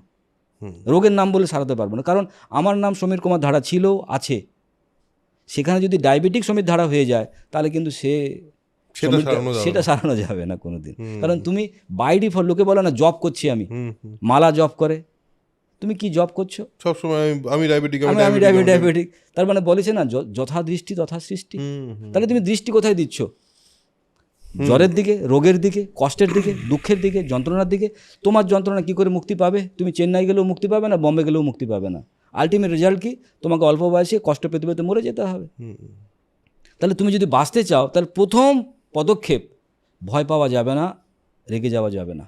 রোগের নাম বলে সারাতে পারবো না। কারণ আমার নাম সমীর কুমার ধারা ছিল, আছে, সেখানে যদি ডায়াবেটিক সমীর ধারা হয়ে যায়, তাহলে কিন্তু সেটা সারানো যাবে না কোনোদিন। কারণ তুমি বাই ডিফল্ট, লোকে বলো না জব করছি আমি, মালা জব করে, তুমি কি জব করছো? সবসময় আমি ডায়াবেটিক, আমি ডায়াবেটিক, তার মানে বলেছে না যথা দৃষ্টি তথা সৃষ্টি। তাহলে তুমি দৃষ্টি কোথায় দিচ্ছ? জ্বরের দিকে, রোগের দিকে, কষ্টের দিকে, দুঃখের দিকে, যন্ত্রণার দিকে। তোমার যন্ত্রণা কি করে মুক্তি পাবে? তুমি চেন্নাই গেলেও মুক্তি পাবে না, বম্বে গেলেও মুক্তি পাবে না। আলটিমেট রেজাল্ট কি? তোমাকে অল্প বয়সে কষ্ট পেতে পেতে মরে যেতে হবে। তাহলে তুমি যদি বাঁচতে চাও, তাহলে প্রথম পদক্ষেপ, ভয় পাওয়া যাবে না, রেগে যাওয়া যাবে না।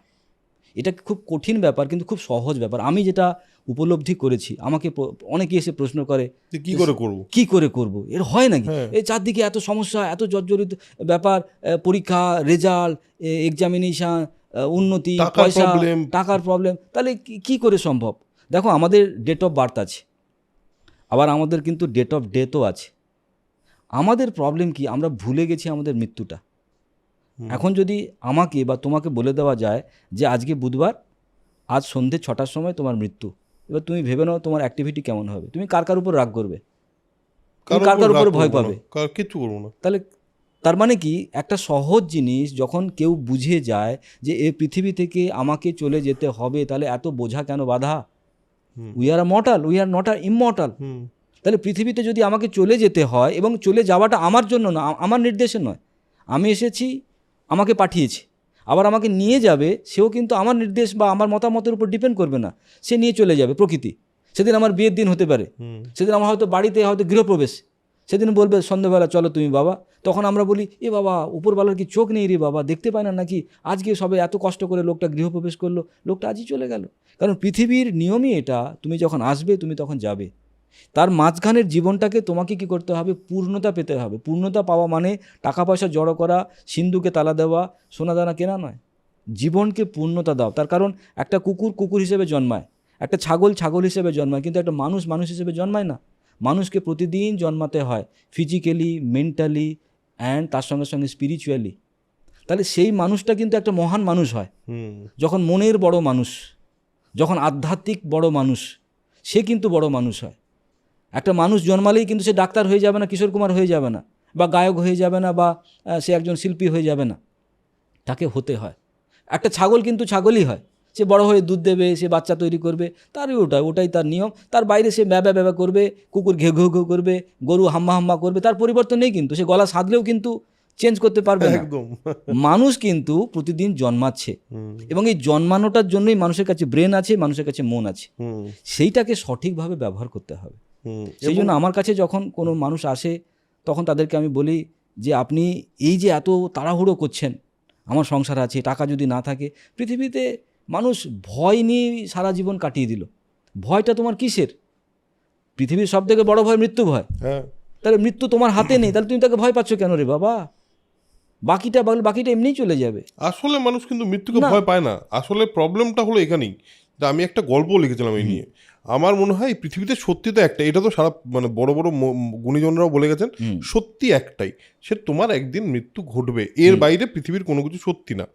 এটা খুব কঠিন ব্যাপার, কিন্তু খুব সহজ ব্যাপার। আমি যেটা উপলব্ধি করেছি, আমাকে অনেকে এসে প্রশ্ন করে কি করে করব, এর হয় নাকি? এই চারদিকে এত সমস্যা, এত জর্জরিত ব্যাপার, পরীক্ষা, রেজাল্ট, এক্সামিনেশান, উন্নতি, পয়সা, টাকার প্রবলেম, তাহলে কি করে সম্ভব? দেখো, আমাদের ডেট অফ বার্থ আছে, আবার আমাদের কিন্তু ডেট অফ ডেথও আছে। আমাদের প্রবলেম কি? আমরা ভুলে গেছি আমাদের মৃত্যুটা। এখন যদি আমাকে বা তোমাকে বলে দেওয়া যায় যে আজকে বুধবার, আজ সন্ধ্যে 6টার সময় তোমার মৃত্যু, এবার তুমি ভেবে নাও তোমার অ্যাক্টিভিটি কেমন হবে। তুমি কার কার উপর রাগ করবে? কার কার উপরে ভয় পাবে? কিচ্ছু করবো না। তাহলে তার মানে কি? একটা সহজ জিনিস যখন কেউ বুঝে যায় যে এই পৃথিবী থেকে আমাকে চলে যেতে হবে, তাহলে এত বোঝা কেন বাধা? We are mortal, we are not immortal. তাহলে পৃথিবীতে যদি আমাকে চলে যেতে হয়, এবং চলে যাওয়াটা আমার জন্য না, আমার নির্দেশে নয়, আমি এসেছি, আমাকে পাঠিয়েছে, আবার আমাকে নিয়ে যাবে, সেও কিন্তু আমার নির্দেশ বা আমার মতামতের উপর ডিপেন্ড করবে না, সে নিয়ে চলে যাবে। প্রকৃতি, সেদিন আমার বিয়ের দিন হতে পারে, সেদিন আমার হয়তো বাড়িতে হয়তো গৃহপ্রবেশ, সেদিন বলবে সন্ধ্যেবেলা চলো তুমি বাবা, তখন আমরা বলি এ বাবা, উপরওয়ালার কি চোখ নেই রে বাবা, দেখতে পায় না নাকি? আজকে সবে এত কষ্ট করে লোকটা গৃহপ্রবেশ করলো, লোকটা আজই চলে গেল। কারণ পৃথিবীর নিয়মই এটা, তুমি যখন আসবে তুমি তখন যাবে। তার মাঝখানের জীবনটাকে তোমাকে কি করতে হবে? পূর্ণতা পেতে হবে। পূর্ণতা পাওয়া মানে টাকা পয়সা জড়ো করা, সিন্ধুকে তালা দেওয়া, সোনাদানা কেনা নয়। জীবনকে পূর্ণতা দাও। তার কারণ একটা কুকুর হিসেবে জন্মায়, একটা ছাগল হিসেবে জন্মায়, কিন্তু একটা মানুষ হিসেবে জন্মায় না। মানুষকে প্রতিদিন জন্মাতে হয়, ফিজিক্যালি, মেন্টালি, অ্যান্ড তার সঙ্গে সঙ্গে স্পিরিচুয়ালি। তাহলে সেই মানুষটা কিন্তু একটা মহান মানুষ হয় যখন মনের বড় মানুষ, যখন আধ্যাত্মিক বড় মানুষ, সে কিন্তু বড় মানুষ হয়। একটা মানুষ জন্মালেই কিন্তু সে ডাক্তার হয়ে যাবে না, কিশোর কুমার হয়ে যাবে না, বা গায়ক হয়ে যাবে না, বা সে একজন শিল্পী হয়ে যাবে না, তাকে হতে হয়। একটা ছাগল কিন্তু ছাগলই হয়, সে বড় হয়ে দুধ দেবে, সে বাচ্চা তৈরি করবে, তারই ওটাই তার নিয়ম। তার বাইরে সে ব্যবা করবে, কুকুর ঘেউ ঘেউ ঘেউ করবে, গরু হাম্মা করবে, তার পরিবর্তন নেই কিন্তু। সে গলা সাধলেও কিন্তু চেঞ্জ করতে পারবে না। মানুষ কিন্তু প্রতিদিন জন্মাচ্ছে, এবং এই জন্মানোটার জন্যই মানুষের কাছে ব্রেন আছে, মানুষের কাছে মন আছে, সেইটাকে সঠিকভাবে ব্যবহার করতে হবে। সেই জন্য আমার কাছে যখন কোনো মানুষ আসে, তখন তাদেরকে আমি বলি যে আপনি এই যে এত তাড়াহুড়ো করছেন, আমার সংসার আছে, টাকা যদি না থাকে, পৃথিবীতে মানুষ ভয় নিয়ে সারা জীবন কাটিয়ে দিল। ভয়টা তোমার কিসের? পৃথিবীর সব থেকে বড় ভয় মৃত্যু ভয়। হ্যাঁ, তাহলে মৃত্যু তোমার হাতে নেই, তাহলে তুমি তাকে ভয় পাচ্ছ কেন রে বাবা? বাকিটা এমনিই চলে যাবে। আসলে মানুষ কিন্তু মৃত্যুকে না। ভয় পায় না। আসলে প্রবলেমটা হলো এখানেই, যে আমি একটা গল্প লিখেছিলাম এই নিয়ে। আমার মনে হয় এই পৃথিবীতে সত্যি তো একটাই, এটা তো সারা মানে বড় বড় গুণীজনরাও বলে গেছেন, সত্যি একটাই, সে তোমার একদিন মৃত্যু ঘটবে, এর বাইরে পৃথিবীর কোনো কিছু সত্যি না।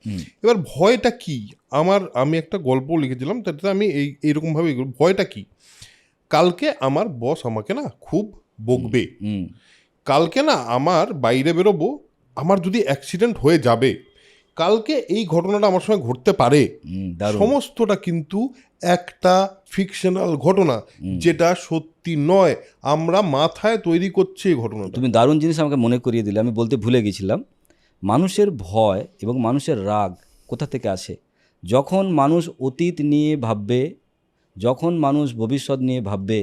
এবার ভয়টা কি? আমি একটা গল্প লিখেছিলাম, তাতে আমি এইরকমভাবে ভয়টা কি, কালকে আমার বস আমাকে না খুব বকবে, কালকে না আমার বাইরে বেরোবো, আমার যদি অ্যাক্সিডেন্ট হয়ে যাবে, কালকে এই ঘটনাটা আমার সঙ্গে ঘটতে পারে। সমস্তটা কিন্তু একটা ফিকশনাল ঘটনা, যেটা সত্যি নয়। আমরা মাথায় তৈরি করছি এই ঘটনাটা। তুমি দারুণ জিনিস আমাকে মনে করিয়ে দিলে, আমি বলতে ভুলে গেছিলাম। মানুষের ভয় এবং মানুষের রাগ কোথা থেকে আসে? যখন মানুষ অতীত নিয়ে ভাববে, যখন মানুষ ভবিষ্যৎ নিয়ে ভাববে,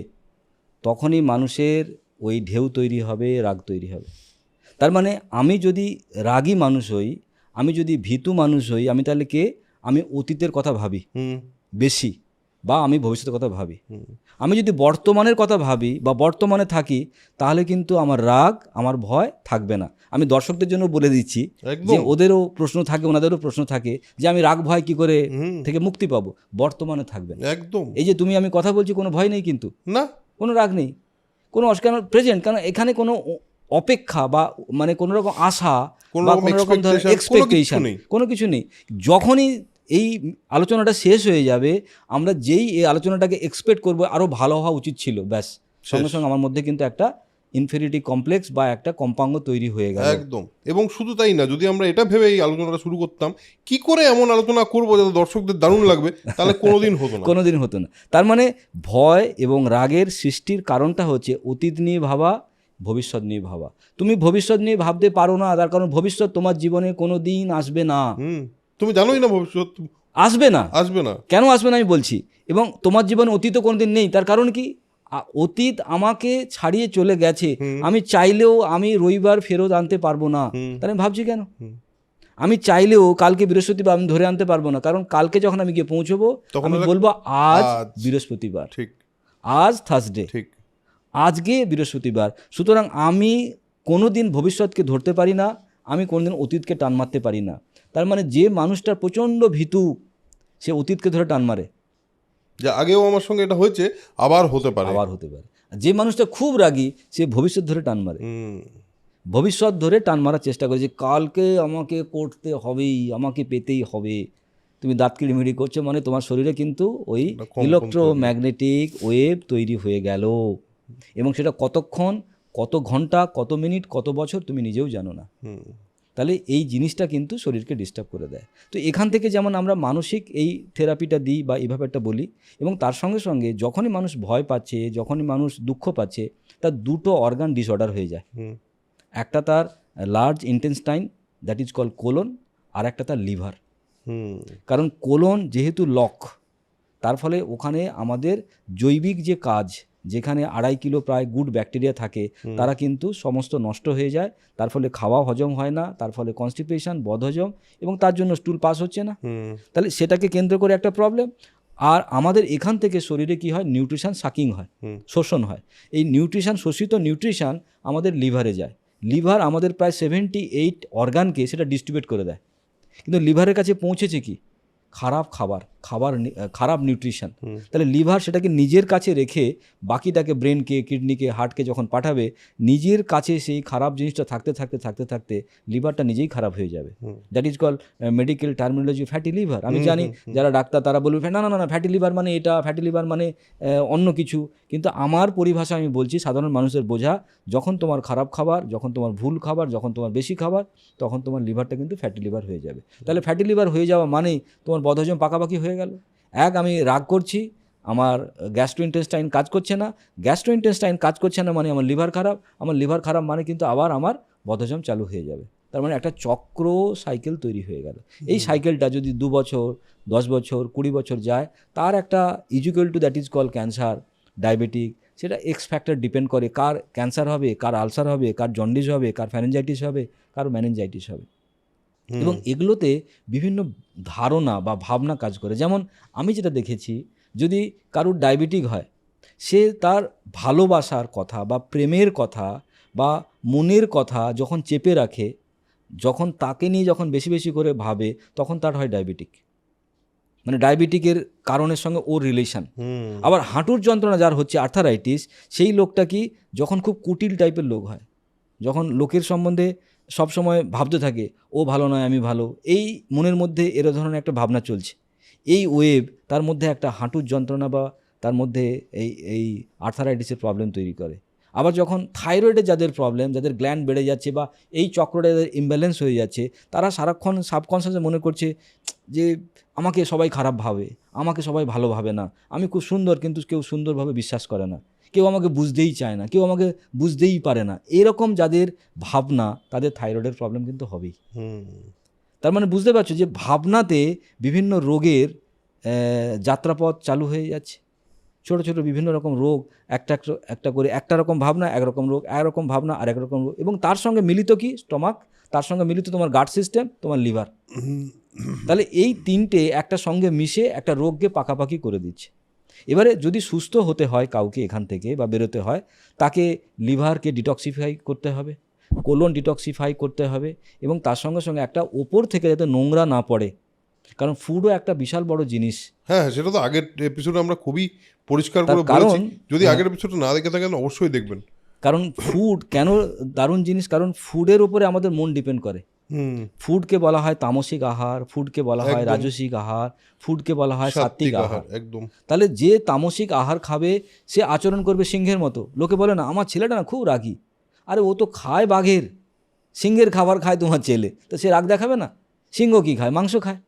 তখনই মানুষের ওই ঢেউ তৈরি হবে, রাগ তৈরি হবে। তার মানে আমি যদি রাগী মানুষ হই, আমি যদি ভীতু মানুষ হই, আমি তাহলে কে? আমি অতীতের কথা ভাবি বেশি, বা আমি ভবিষ্যতের কথা ভাবি। আমি যদি বর্তমানের কথা ভাবি বা বর্তমানে থাকি, তাহলে কিন্তু আমার রাগ, আমার ভয় থাকবে না। আমি দর্শকদের জন্য বলে দিচ্ছি যে ওদেরও প্রশ্ন থাকে, ওনাদেরও প্রশ্ন থাকে যে আমি রাগ ভয় কি করে থেকে মুক্তি পাবো। বর্তমানে থাকবে না একদম। এই যে তুমি আমি কথা বলছি, কোনো ভয় নেই কিন্তু, না, কোনো রাগ নেই, কোনো অস্কার প্রেজেন্ট, কারণ এখানে কোনো অপেক্ষা বা মানে কোনো রকম আশা বা কোনো রকম ধরনের এক্সপেকটেশন কোনো কিছু নেই। যখনই এই আলোচনাটা শেষ হয়ে যাবে, আমরা যেই এই আলোচনাটাকে এক্সপেক্ট করবো আরও ভালো হওয়া উচিত ছিল, ব্যাস সঙ্গে সঙ্গে আমার মধ্যে কিন্তু একটা ইনফেরিটি কমপ্লেক্স বা একটা কম্পাঙ্গ তৈরি হয়ে গেল। একদম। এবং শুধু তাই না, যদি আমরা এটা ভেবে এই আলোচনাটা শুরু করতাম, কি করে এমন আলোচনা করবো যাতে দর্শকদের দারুণ লাগবে, তাহলে কোনোদিন হতো না। কোনোদিন হতো না। তার মানে ভয় এবং রাগের সৃষ্টির কারণটা হচ্ছে অতীত নিয়ে ভাবা, ভবিষ্যৎ নিয়ে ভাবা। তুমি ভবিষ্যৎ নিয়ে ভাবতে পারো না, তার কারণ ভবিষ্যৎ তোমার জীবনে কোনো দিন আসবে না। তুমি জানোই না ভবিষ্যৎ আসবে না। আসবে না, কেন আসবে না আমি বলছি। এবং তোমার জীবনে অতীতও কোনোদিন নেই, তার কারণ কি? অতীত আমাকে ছাড়িয়ে চলে গেছে। আমি চাইলেও আমি রবিবার ফেরত আনতে পারবো না, তাহলে আমি ভাবছি কেন? আমি চাইলেও কালকে বৃহস্পতিবার আমি ধরে আনতে পারবো না, কারণ কালকে যখন আমি গিয়ে পৌঁছবো আমি বলবো আজ বৃহস্পতিবার, ঠিক, আজ থার্সডে, ঠিক, আজকে বৃহস্পতিবার। সুতরাং আমি কোনোদিন ভবিষ্যৎকে ধরতে পারি না, আমি কোনোদিন অতীতকে টান মারতে পারি না। তার মানে যে মানুষটা প্রচণ্ড ভীতু, সে অতীতকে ধরে টান মারে, যে আগেও আমার সঙ্গে এটা হয়েছে, আবার হতে পারে। যে মানুষটা খুব রাগী, সে ভবিষ্যৎ ধরে টান মারে, ভবিষ্যৎ ধরে টান মারার চেষ্টা করে যে কালকে আমাকে করতে হবেই, আমাকে পেতেই হবে। তুমি দাঁত কিড়িমিড়ি করছো মানে তোমার শরীরে কিন্তু ওই ইলেকট্রোম্যাগনেটিক ওয়েভ তৈরি হয়ে গেল, এবং সেটা কতক্ষণ, কত ঘন্টা, কত মিনিট, কত বছর তুমি নিজেও জানো না। তাহলে এই জিনিসটা কিন্তু শরীরকে ডিস্টার্ব করে দেয়। তো এখান থেকে যেমন আমরা মানসিক এই থেরাপিটা দিই বা এই ব্যাপারটা বলি, এবং তার সঙ্গে সঙ্গে যখনই মানুষ ভয় পাচ্ছে, যখনই মানুষ দুঃখ পাচ্ছে, তার দুটো অর্গান ডিসঅর্ডার হয়ে যায়। একটা তার large intestine, that is call colon, আর একটা তার লিভার। কারণ কোলন যেহেতু লক, তার ফলে ওখানে আমাদের জৈবিক যে কাজ, যেখানে 2.5 কিলো প্রায় গুড ব্যাকটেরিয়া থাকে, তারা কিন্তু সমস্ত নষ্ট হয়ে যায়। তার ফলে খাওয়া হজম হয় না, তার ফলে কনস্টিপেশন, বদহজম, এবং তার জন্য স্টুল পাস হচ্ছে না। তাহলে সেটাকে কেন্দ্র করে একটা প্রবলেম। আর আমাদের এখান থেকে শরীরে কি হয়, নিউট্রিশন সাকিং হয়, শোষণ হয়। এই নিউট্রিশন, শোষিত নিউট্রিশন আমাদের লিভারে যায়। লিভার আমাদের প্রায় 78 অর্গানকে সেটা ডিস্ট্রিবিউট করে দেয়। কিন্তু লিভারের কাছে পৌঁছেছে কি? খারাপ খারাপ নিউট্রিশন। তাহলে লিভার সেটাকে নিজের কাছে রেখে বাকিটাকে ব্রেনকে, কিডনিকে, হার্টকে যখন পাঠাবে, নিজের কাছে সেই খারাপ জিনিসটা থাকতে থাকতে থাকতে থাকতে লিভারটা নিজেই খারাপ হয়ে যাবে। That is call medical terminology fatty liver. আমি জানি যারা ডাক্তার তারা বলবে না না না ফ্যাটি লিভার মানে এটা, ফ্যাটি লিভার মানে অন্য কিছু। কিন্তু আমার পরিভাষা আমি বলছি, সাধারণ মানুষের বোঝা, যখন তোমার খারাপ খাবার, যখন তোমার ভুল খাবার, যখন তোমার বেশি খাবার, তখন তোমার লিভারটা কিন্তু ফ্যাটি লিভার হয়ে যাবে। তাহলে ফ্যাটি লিভার হয়ে যাওয়া মানেই তোমার বদহজম পাকাপাকি হয়ে গেল। আমি রাগ করছি, আমার গ্যাস্ট্রোইন্টেস্টাইন কাজ করছে না, গ্যাস্ট্রোইন্টেস্টাইন কাজ করছে না মানে আমার লিভার খারাপ, আমার লিভার খারাপ মানে কিন্তু আবার আমার বদহজম চালু হয়ে যাবে। তার মানে একটা চক্র সাইকেল তৈরি হয়ে গেল। এই সাইকেলটা যদি 2 বছর, 10 বছর, 20 বছর যায়, তার একটা equal to that is call cancer, diabetic. সেটা এক্স ফ্যাক্টর ডিপেন্ড করে, কার ক্যান্সার হবে, কার আলসার হবে, কার জন্ডিস হবে, কার ফ্যারেঞ্জাইটিস হবে, কার ম্যানেঞ্জাইটিস হবে। এবং এগুলোতে বিভিন্ন ধারণা বা ভাবনা কাজ করে। যেমন আমি যেটা দেখেছি, যদি কারুর ডায়াবেটিক হয়, সে তার ভালোবাসার কথা বা প্রেমের কথা বা মনের কথা যখন চেপে রাখে, যখন তাকে নিয়ে যখন বেশি বেশি করে ভাবে, তখন তার হয় ডায়াবেটিক। মানে ডায়াবেটিকের কারণের সঙ্গে ওর রিলেশন। আবার হাঁটুর যন্ত্রণা যার হচ্ছে, আর্থারাইটিস, সেই লোকটা কি যখন খুব কুটিল টাইপের লোক হয়, যখন লোকের সম্বন্ধে সবসময় ভাবতে থাকে ও ভালো নয় আমি ভালো, এই মনের মধ্যে এর ধরনের একটা ভাবনা চলছে, এই ওয়েভ তার মধ্যে একটা হাঁটুর যন্ত্রণা বা তার মধ্যে এই আর্থারাইটিসের প্রবলেম তৈরি করে। আবার যখন থাইরয়েডের যাদের প্রবলেম, যাদের গ্ল্যান্ড বেড়ে যাচ্ছে বা এই চক্রটা যাদের ইমব্যালেন্স হয়ে যাচ্ছে, তারা সারাক্ষণ সাবকনসিয়াসে মনে করছে যে আমাকে সবাই খারাপ ভাবে, আমাকে সবাই ভালো ভাবে না, আমি খুব সুন্দর কিন্তু কেউ সুন্দরভাবে বিশ্বাস করে না, কেউ আমাকে বুঝতেই চায় না, কেউ আমাকে বুঝতেই পারে না, এরকম যাদের ভাবনা, তাদের থাইরয়েডের প্রবলেম কিন্তু হবেই। তার মানে বুঝতে পারছো যে ভাবনাতে বিভিন্ন রোগের যাত্রাপথ চালু হয়ে যাচ্ছে। ছোট ছোট বিভিন্ন রকম রোগ, একটা করে, একটা রকম ভাবনা একরকম রোগ, একরকম ভাবনা আর একরকম রোগ, এবং তার সঙ্গে মিলিত কি স্টমাক, তার সঙ্গে মিলিত তোমার গাট সিস্টেম, তোমার লিভার। তাহলে এই তিনটে একটা সঙ্গে মিশে একটা রোগকে পাকাপাকি করে দিচ্ছে। এবারে যদি সুস্থ হতে হয় কাউকে এখান থেকে বা বেরোতে হয়, তাকে লিভারকে ডিটক্সিফাই করতে হবে, কোলন ডিটক্সিফাই করতে হবে, এবং তার সঙ্গে সঙ্গে একটা ওপর থেকে যাতে নোংরা না পড়ে, কারণ ফুডও একটা বিশাল বড় জিনিস। হ্যাঁ, সেটা তো আগের এপিসোডে আমরা খুবই পরিষ্কার করে বলেছি। যদি আগের এপিসোডটা না দেখে থাকেন অবশ্যই দেখবেন। কারণ ফুড কেন দারুণ জিনিস, কারণ ফুডের উপরে আমাদের মন ডিপেন্ড করে। ফুডকে বলা হয় তামসিক আহার, ফুডকে বলা হয় রাজসিক আহার, ফুডকে বলা হয় সাত্বিক আহার। একদম। তাহলে যে তামসিক আহার খাবে সে আচরণ করবে সিংহের মতো। লোকে বলে না আমার ছেলেটা না খুব রাগী, আরে ও তো খায় বাঘের, সিংহের খাবার খায় তোমার ছেলে, তো সে রাগ দেখাবে না? সিংহ কি খায়? মাংস খায়।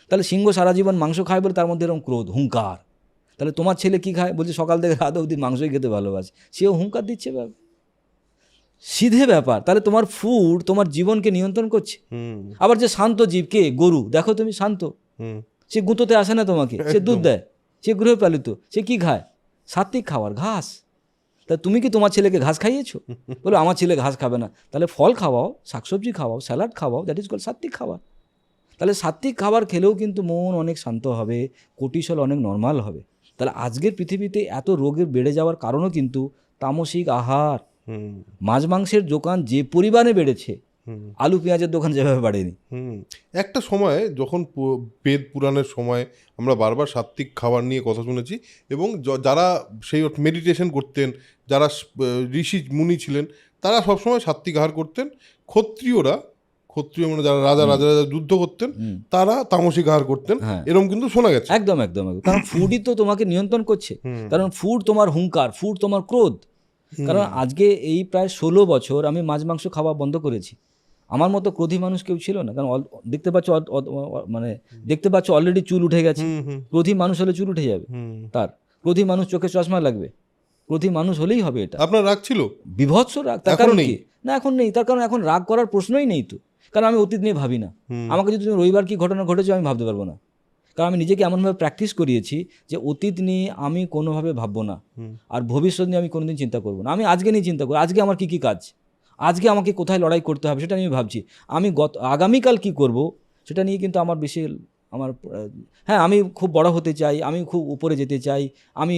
তাহলে সিংহ সারা জীবন মাংস খায় বলে তার মধ্যে এরকম ক্রোধ, হুঙ্কার। তাহলে তোমার ছেলে কি খায়? বলছে সকাল থেকে রাত অবধি মাংসই খেতে ভালোবাসে, সেও হুঙ্কার দিচ্ছে। সিধে ব্যাপার। তাহলে তোমার ফুড তোমার জীবনকে নিয়ন্ত্রণ করছে। আবার যে শান্ত জীব, কে? গরু। দেখো তুমি, শান্ত, সে গুঁতোতে আসে না তোমাকে, সে দুধ দেয়, সে গৃহপালিত, সে কি খায়? সাত্বিক খাবার, ঘাস। তা তুমি কি তোমার ছেলেকে ঘাস খাইয়েছো? বলো আমার ছেলে ঘাস খাবে না, তাহলে ফল খাওয়াও, শাকসবজি খাওয়াও, স্যালাড খাওয়াও, দ্যাট ইজ কল সাত্বিক খাবার। তাহলে সাত্বিক খাবার খেলেও কিন্তু মন অনেক শান্ত হবে, কোর্টিসল অনেক নর্মাল হবে। তাহলে আজকের পৃথিবীতে এত রোগের বেড়ে যাওয়ার কারণও কিন্তু তামসিক আহার। মাছ মাংসের দোকান যে পরিমাণে বেড়েছে, আলু পেঁয়াজের দোকান যেভাবে বাড়েনি। একটা সময় যখন বেদ পুরাণের সময় আমরা বারবার সাত্বিক খাবার নিয়ে কথা শুনেছি, এবং যারা সেই মেডিটেশন করতেন, যারা ঋষি মুনি ছিলেন, তারা সবসময় সাত্বিক আহার করতেন। ক্ষত্রিয় মানে যারা রাজা যুদ্ধ করতেন, তারা তামসিক আহার করতেন, এরকম কিন্তু শোনা গেছে। একদম একদম। কারণ ফুডই তো তোমাকে নিয়ন্ত্রণ করছে। কারণ ফুড তোমার হুঙ্কার, ফুড তোমার ক্রোধ। কারণ আজকে এই প্রায় 16 বছর আমি মাছ মাংস খাওয়া বন্ধ করেছি। আমার মতো ক্রোধী মানুষ কেউ ছিল না। কারণ দেখতে পাচ্ছ অলরেডি চুল উঠে গেছে। ক্রোধী মানুষ হলে চুল উঠে যাবে তার। ক্রোধী মানুষ চোখে চশমা লাগবে, ক্রোধী মানুষ হলেই হবে এটা। আপনার রাগ ছিল? বিভৎস রাগ। তার কারণ কি? না, এখন নেই। তার কারণ এখন রাগ করার প্রশ্নই নেই তো। কারণ আমি অতীত নিয়ে ভাবি না। আমাকে যদি তুমি রবিবার কি ঘটনা ঘটেছে আমি ভাবতে পারবো না। কারণ আমি নিজেকে এমনভাবে প্র্যাকটিস করিয়েছি যে অতীত নিয়ে আমি কোনোভাবে ভাববো না, আর ভবিষ্যৎ নিয়ে আমি কোনোদিন চিন্তা করবো না। আমি আজকে নিয়ে চিন্তা করি, আজকে আমার কী কী কাজ, আজকে আমাকে কোথায় লড়াই করতে হবে সেটা নিয়ে ভাবছি। আমি আগামীকাল কি করব সেটা নিয়ে কিন্তু আমার বেশি হ্যাঁ, আমি খুব বড় হতে চাই, আমি খুব উপরে যেতে চাই, আমি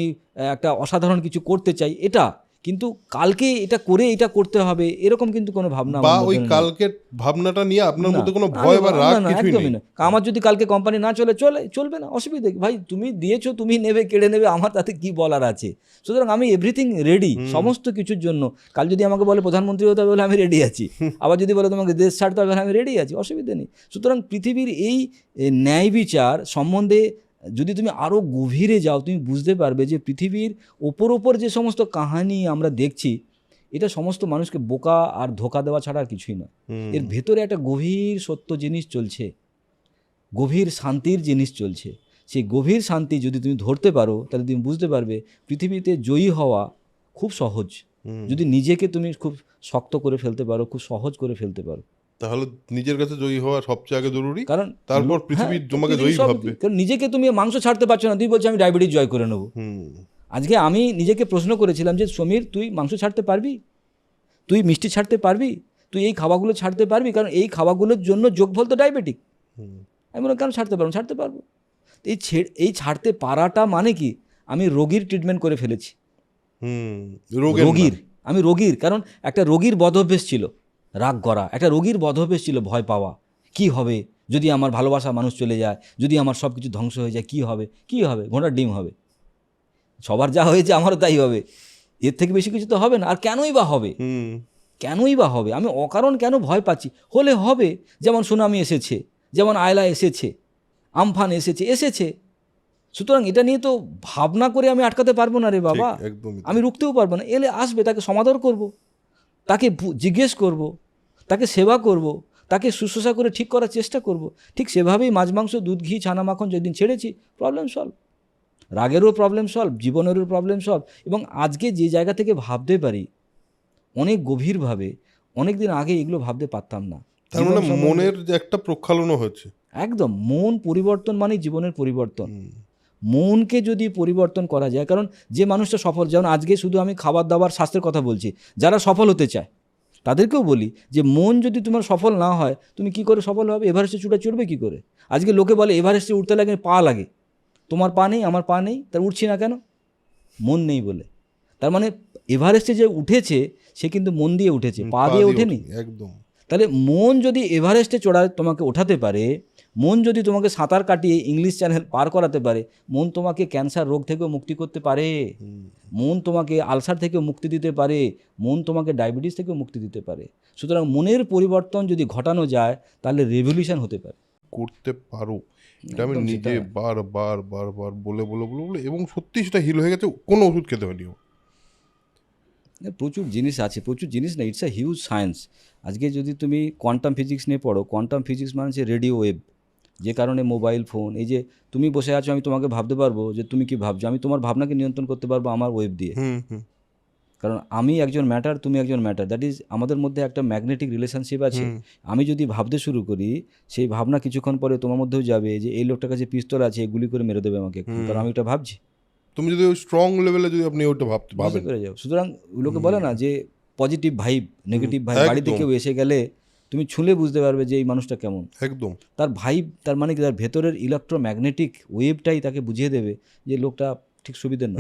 একটা অসাধারণ কিছু করতে চাই, এটা কিন্তু কালকে এটা করে এটা করতে হবে এরকম কিন্তু কোনো ভাবনা বা ওই কালকের ভাবনাটা নিয়ে আপনার মধ্যে কোনো ভয় বা রাগ কিছুই নেই। আমার যদি কালকে কোম্পানি না চলবে না, অসুবিধা ভাই, তুমি দিয়েছো, তুমি নেবে, কেড়ে নেবে, আমার তাতে কি বলার আছে। সুতরাং আমি এভরিথিং রেডি সমস্ত কিছুর জন্য। কাল যদি আমাকে বলে প্রধানমন্ত্রী হতে হবে বলে আমি রেডি আছি, আবার যদি বলে তোমাকে দেশ ছাড়তে হবে আমি রেডি আছি, অসুবিধা নেই। সুতরাং পৃথিবীর এই ন্যায় বিচার সম্বন্ধে যদি তুমি আরও গভীরে যাও, তুমি বুঝতে পারবে যে পৃথিবীর ওপর যে সমস্ত কাহিনী আমরা দেখছি, এটা সমস্ত মানুষকে বোকা আর ধোকা দেওয়া ছাড়া আর কিছুই নয়। এর ভেতরে একটা গভীর সত্য জিনিস চলছে, গভীর শান্তির জিনিস চলছে। সেই গভীর শান্তি যদি তুমি ধরতে পারো, তাহলে তুমি বুঝতে পারবে পৃথিবীতে জয়ী হওয়া খুব সহজ। যদি নিজেকে তুমি খুব শক্ত করে ফেলতে পারো, খুব সহজ করে ফেলতে পারো, তাহলে নিজের কাছে জয়ী হওয়া সবচেয়ে আগে জরুরি। কারণ তারপর পৃথিবী তোমাকে জয়ী ভাববে। কারণ নিজেকে তুমি মাংস ছাড়তে পারছো না, তুই বলছো আমি ডায়াবেটিস জয় করে নেবো। আজকে আমি নিজেকে প্রশ্ন করেছিলাম যে সমীর, তুই মাংস ছাড়তে পারবি? তুই মিষ্টি ছাড়তে পারবি? তুই এই খাওয়াগুলো ছাড়তে পারবি, কারণ এই খাওয়াগুলোর জন্য যোগফল তো ডায়াবেটিক। আমি বললাম কেন ছাড়তে পারবো? ছাড়তে পারবো। এই ছাড়তে পারাটা মানে কি, আমি রোগীর ট্রিটমেন্ট করে ফেলেছি। আমি রোগীর, কারণ একটা রোগীর বদঅভ্যেস ছিল রাগ করা, একটা রোগীর বদঅভ্যেস ছিল ভয় পাওয়া। কি হবে যদি আমার ভালোবাসা মানুষ চলে যায়, যদি আমার সব কিছু ধ্বংস হয়ে যায়, কি হবে? কি হবে? ঘোড়ার ডিম হবে। সবার যা হয়েছে আমারও তাই হবে, এর থেকে বেশি কিছু তো হবে না। আর কেনই বা হবে? কেনই বা হবে? আমি অকারণ কেন ভয় পাচ্ছি? হলে হবে। যেমন সুনামি এসেছে, যেমন আয়লা এসেছে, আমফান এসেছে। সুতরাং এটা নিয়ে তো ভাবনা করে আমি আটকাতে পারবো না রে বাবা, আমি রুখতেও পারবো না। এলে আসবে, তাকে সমাদর করব, তাকে জিজ্ঞেস করব, তাকে সেবা করব, তাকে শুশ্রূষা করে ঠিক করার চেষ্টা করব। ঠিক সেভাবেই মাছ মাংস দুধ ঘি ছানা মাখন যেদিন ছেড়েছি, প্রবলেম সলভ। রাগেরও প্রবলেম সলভ, জীবনেরও প্রবলেম সলভ। এবং আজকে যে জায়গা থেকে ভাবতে পারি অনেক গভীরভাবে, অনেক দিন আগে এগুলো ভাবতে পারতাম না। তার মানে মনের যে একটা প্রক্ষালনও হচ্ছে। একদম, মন পরিবর্তন মানে জীবনের পরিবর্তন। মনকে যদি পরিবর্তন করা যায়, কারণ যে মানুষটা সফল, যেমন আজকে শুধু আমি খাবার দাবার স্বাস্থ্যের কথা বলছি, যারা সফল হতে চায় তাদেরকেও বলি যে মন যদি তোমার সফল না হয়, তুমি কি করে সফল হবে? এভারেস্টে চড়বে কি করে? আজকে লোকে বলে এভারেস্টে উঠতে লাগে পা লাগে। তোমার পা নেই, আমার পা নেই, তার উঠছি না কেন? মন নেই বলে। তার মানে এভারেস্টে যে উঠেছে সে কিন্তু মন দিয়ে উঠেছে, পা দিয়ে ওঠেনি। একদম। তাহলে মন যদি এভারেস্টে চড়ায় তোমাকে ওঠাতে পারে, মন যদি তোমাকে সাঁতার কাটিয়ে ইংলিশ চ্যানেল পার করাতে পারে, মন তোমাকে ক্যান্সার রোগ থেকেও মুক্তি করতে পারে, মন তোমাকে আলসার থেকেও মুক্তি দিতে পারে, মন তোমাকে ডায়াবেটিস থেকেও মুক্তি দিতে পারে। সুতরাং মনের পরিবর্তন যদি ঘটানো যায় তাহলে রেভলিউশন হতে পারে, করতে পারো। এটা আমি নিজে বারবার বলে এবং সত্যি সেটা হিল হয়ে গেছে, কোনো ওষুধ খেতে হয়নি। প্রচুর জিনিস আছে, প্রচুর জিনিস না, ইটস আ হিউজ সায়েন্স। আজকে যদি তুমি কোয়ান্টাম ফিজিক্স নিয়ে পড়ো, কোয়ান্টাম ফিজিক্স মানে হচ্ছে রেডিও ওয়েভ, যে কারণে মোবাইল ফোন, এই যে তুমি বসে আছো, আমি তোমাকে ভাবতে পারবো যে তুমি কি ভাবছো, আমি তোমার ভাবনাকে নিয়ন্ত্রণ করতে পারবো আমার ওয়েভ দিয়ে। কারণ আমি একজন ম্যাটার, তুমি একজন ম্যাটার, দ্যাট ইজ আমাদের মধ্যে একটা ম্যাগনেটিক রিলেশনশিপ আছে। আমি যদি ভাবতে শুরু করি, সেই ভাবনা কিছুক্ষণ পরে তোমার মধ্যেও যাবে যে এই লোকটার কাছে পিস্তল আছে, গুলি করে মেরে দেবে আমাকে, কারণ আমি ওটা ভাবছি। তুমি যদি স্ট্রং লেভেলে যদি আপনি ওটা ভাবেন করে যাও। সুতরাং লোকে বলে না যে পজিটিভ ভাইব, নেগেটিভ ভাইব, বাড়িতে কেউ এসে গেলে তুমি ছুঁলে বুঝতে পারবে যে এই মানুষটা কেমন। একদম তার ভাইব, তার মানে কি, তার ভেতরের ইলেকট্রোম্যাগনেটিক ওয়েভটাই তাকে বুঝিয়ে দেবে যে লোকটা ঠিক সুবিধের না,